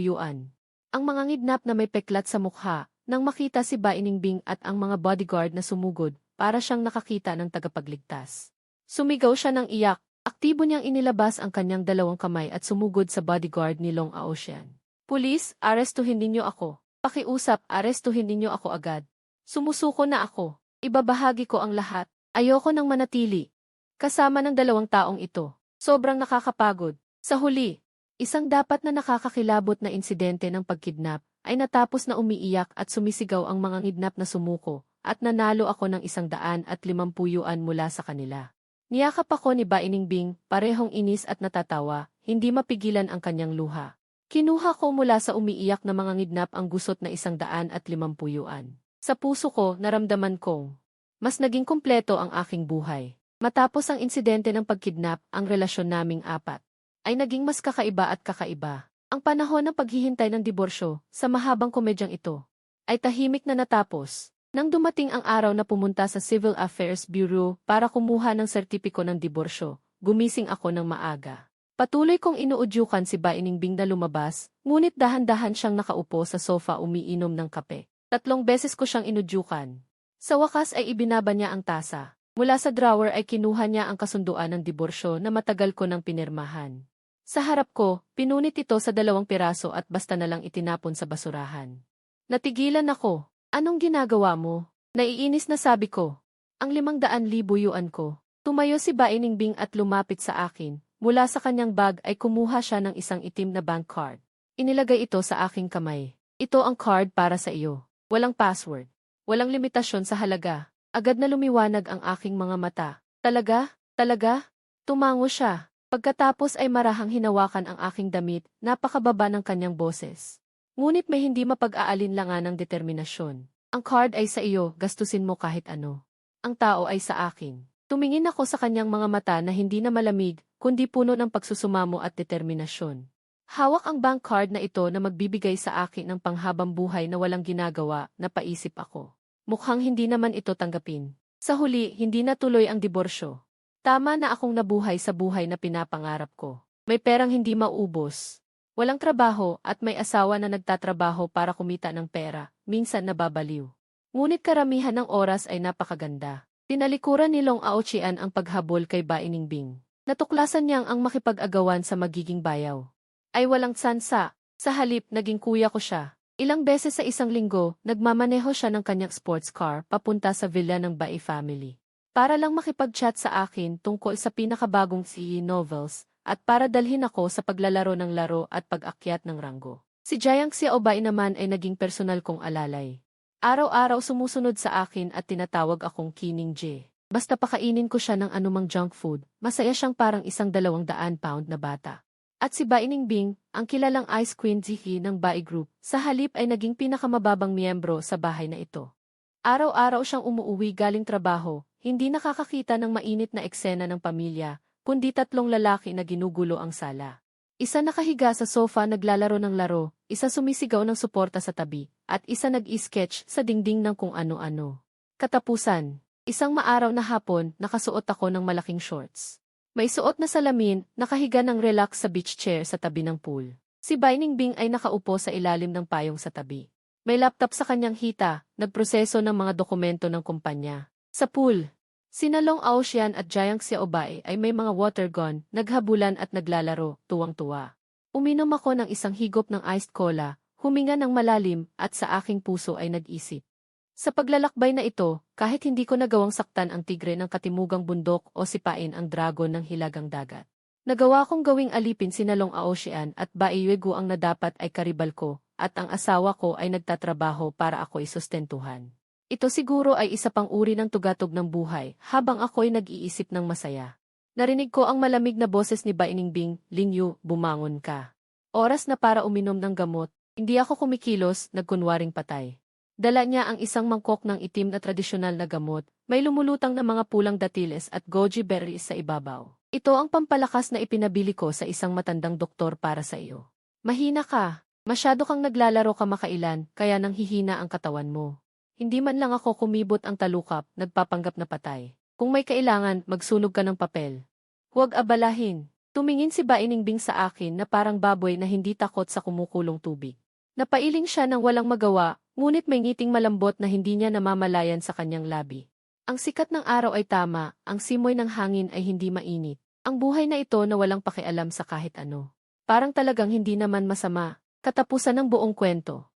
yuan. Ang mga ngidnap na may peklat sa mukha, nang makita si Bai Ningbing at ang mga bodyguard na sumugod, para siyang nakakita ng tagapagligtas. Sumigaw siya ng iyak, aktibo niyang inilabas ang kanyang dalawang kamay at sumugod sa bodyguard ni Long Aoxian. Pulis, arestuhin ninyo ako. Pakiusap, arestuhin ninyo ako agad. Sumusuko na ako. Ibabahagi ko ang lahat. Ayoko nang manatili. Kasama ng dalawang taong ito. Sobrang nakakapagod. Sa huli, isang dapat na nakakakilabot na insidente ng pagkidnap ay natapos na umiiyak at sumisigaw ang mga ngidnap na sumuko at nanalo ako ng 150 yuan mula sa kanila. Niyakap ako ni Bai Ningbing, parehong inis at natatawa, hindi mapigilan ang kanyang luha. Kinuha ko mula sa umiiyak na mga ngidnap ang gusot na 150 yuan. Sa puso ko, naramdaman kong mas naging kumpleto ang aking buhay. Matapos ang insidente ng pagkidnap, ang relasyon naming apat ay naging mas kakaiba at kakaiba. Ang panahon ng paghihintay ng diborsyo sa mahabang komedyang ito ay tahimik na natapos. Nang dumating ang araw na pumunta sa Civil Affairs Bureau para kumuha ng sertipiko ng diborsyo, gumising ako ng maaga. Patuloy kong inuudyukan si Bai Ningbing na lumabas, ngunit dahan-dahan siyang nakaupo sa sofa umiinom ng kape. 3 beses ko siyang inudyukan. Sa wakas ay ibinaba niya ang tasa. Mula sa drawer ay kinuha niya ang kasunduan ng diborsyo na matagal ko nang pinirmahan. Sa harap ko, pinunit ito sa 2 piraso at basta na lang itinapon sa basurahan. Natigilan ako. Anong ginagawa mo? Naiinis na sabi ko. Ang 500,000 yuan ko. Tumayo si Bai Ningbing at lumapit sa akin. Mula sa kanyang bag ay kumuha siya ng isang itim na bank card. Inilagay ito sa aking kamay. Ito ang card para sa iyo. Walang password. Walang limitasyon sa halaga. Agad na lumiwanag ang aking mga mata. Talaga? Talaga? Tumango siya. Pagkatapos ay marahang hinawakan ang aking damit, napakababa ng kanyang boses. Ngunit may hindi mapag-aalinlangan ng determinasyon. Ang card ay sa iyo, gastusin mo kahit ano. Ang tao ay sa akin. Tumingin ako sa kanyang mga mata na hindi na malamig, kundi puno ng pagsusumamo at determinasyon. Hawak ang bank card na ito na magbibigay sa akin ng panghabang buhay na walang ginagawa, napaisip ako. Mukhang hindi naman ito tanggapin. Sa huli, hindi natuloy ang diborsyo. Tama na akong nabuhay sa buhay na pinapangarap ko. May perang hindi maubos. Walang trabaho at may asawa na nagtatrabaho para kumita ng pera, minsan nababaliw. Ngunit karamihan ng oras ay napakaganda. Tinalikuran ni Long Aoxian ang paghabol kay Bai Ningbing. Natuklasan niyang ang makipag-agawan sa magiging bayaw ay walang tsansa. Sa halip, naging kuya ko siya. Ilang beses sa isang linggo, nagmamaneho siya ng kanyang sports car papunta sa villa ng Bai family. Para lang makipag-chat sa akin tungkol sa pinakabagong CE novels at para dalhin ako sa paglalaro ng laro at pag-akyat ng ranggo. Si Jiang Xiaobai naman ay naging personal kong alalay. Araw-araw sumusunod sa akin at tinatawag akong Kining J. Basta pakainin ko siya ng anumang junk food, masaya siyang parang 100-200 pound na bata. At si Bai Ningbing, ang kilalang Ice Queen Zihi ng Bai Group, sa halip ay naging pinakamababang miyembro sa bahay na ito. Araw-araw siyang umuuwi galing trabaho, hindi nakakakita ng mainit na eksena ng pamilya, kundi 3 lalaki na ginugulo ang sala. Isa nakahiga sa sofa naglalaro ng laro, isa sumisigaw ng suporta sa tabi, at isa nag-i-sketch sa dingding ng kung ano-ano. Katapusan, isang maaraw na hapon, nakasuot ako ng malaking shorts. May suot na salamin, nakahiga ng relax sa beach chair sa tabi ng pool. Si Bai Ningbing ay nakaupo sa ilalim ng payong sa tabi. May laptop sa kanyang hita, nagproseso ng mga dokumento ng kumpanya. Sa pool, sina Long Aoxian at Jiang Xiaobai ay may mga water gun, naghabulan at naglalaro, tuwang-tuwa. Uminom ako ng isang higop ng iced cola, huminga ng malalim at sa aking puso ay nag-isip. Sa paglalakbay na ito, kahit hindi ko nagawang saktan ang tigre ng katimugang bundok o sipain ang dragon ng hilagang dagat. Nagawa kong gawing alipin sina Long Aoxian at Bai Yuegu ang nadapat ay karibal ko, at ang asawa ko ay nagtatrabaho para ako'y sustentuhan. Ito siguro ay isa pang uri ng tugatog ng buhay, habang ako'y nag-iisip ng masaya. Narinig ko ang malamig na boses ni Bai Ningbing, "Lingyu, bumangon ka. Oras na para uminom ng gamot." Hindi ako kumikilos, nagkunwaring patay. Dala niya ang isang mangkok ng itim na tradisyonal na gamot, may lumulutang na mga pulang datiles at goji berries sa ibabaw. Ito ang pampalakas na ipinabili ko sa isang matandang doktor para sa iyo. Mahina ka. Masyado kang naglalaro kamakailan, kaya nang hihina ang katawan mo. Hindi man lang ako kumibot ang talukap, nagpapanggap na patay. Kung may kailangan, magsunog ka ng papel. Huwag abalahin. Tumingin si Bainingbing sa akin na parang baboy na hindi takot sa kumukulong tubig. Napailing siya ng walang magawa, ngunit may ngiting malambot na hindi niya namamalayan sa kanyang labi. Ang sikat ng araw ay tama, ang simoy ng hangin ay hindi mainit. Ang buhay na ito na walang pakialam sa kahit ano. Parang talagang hindi naman masama. Katapusan ng buong kwento.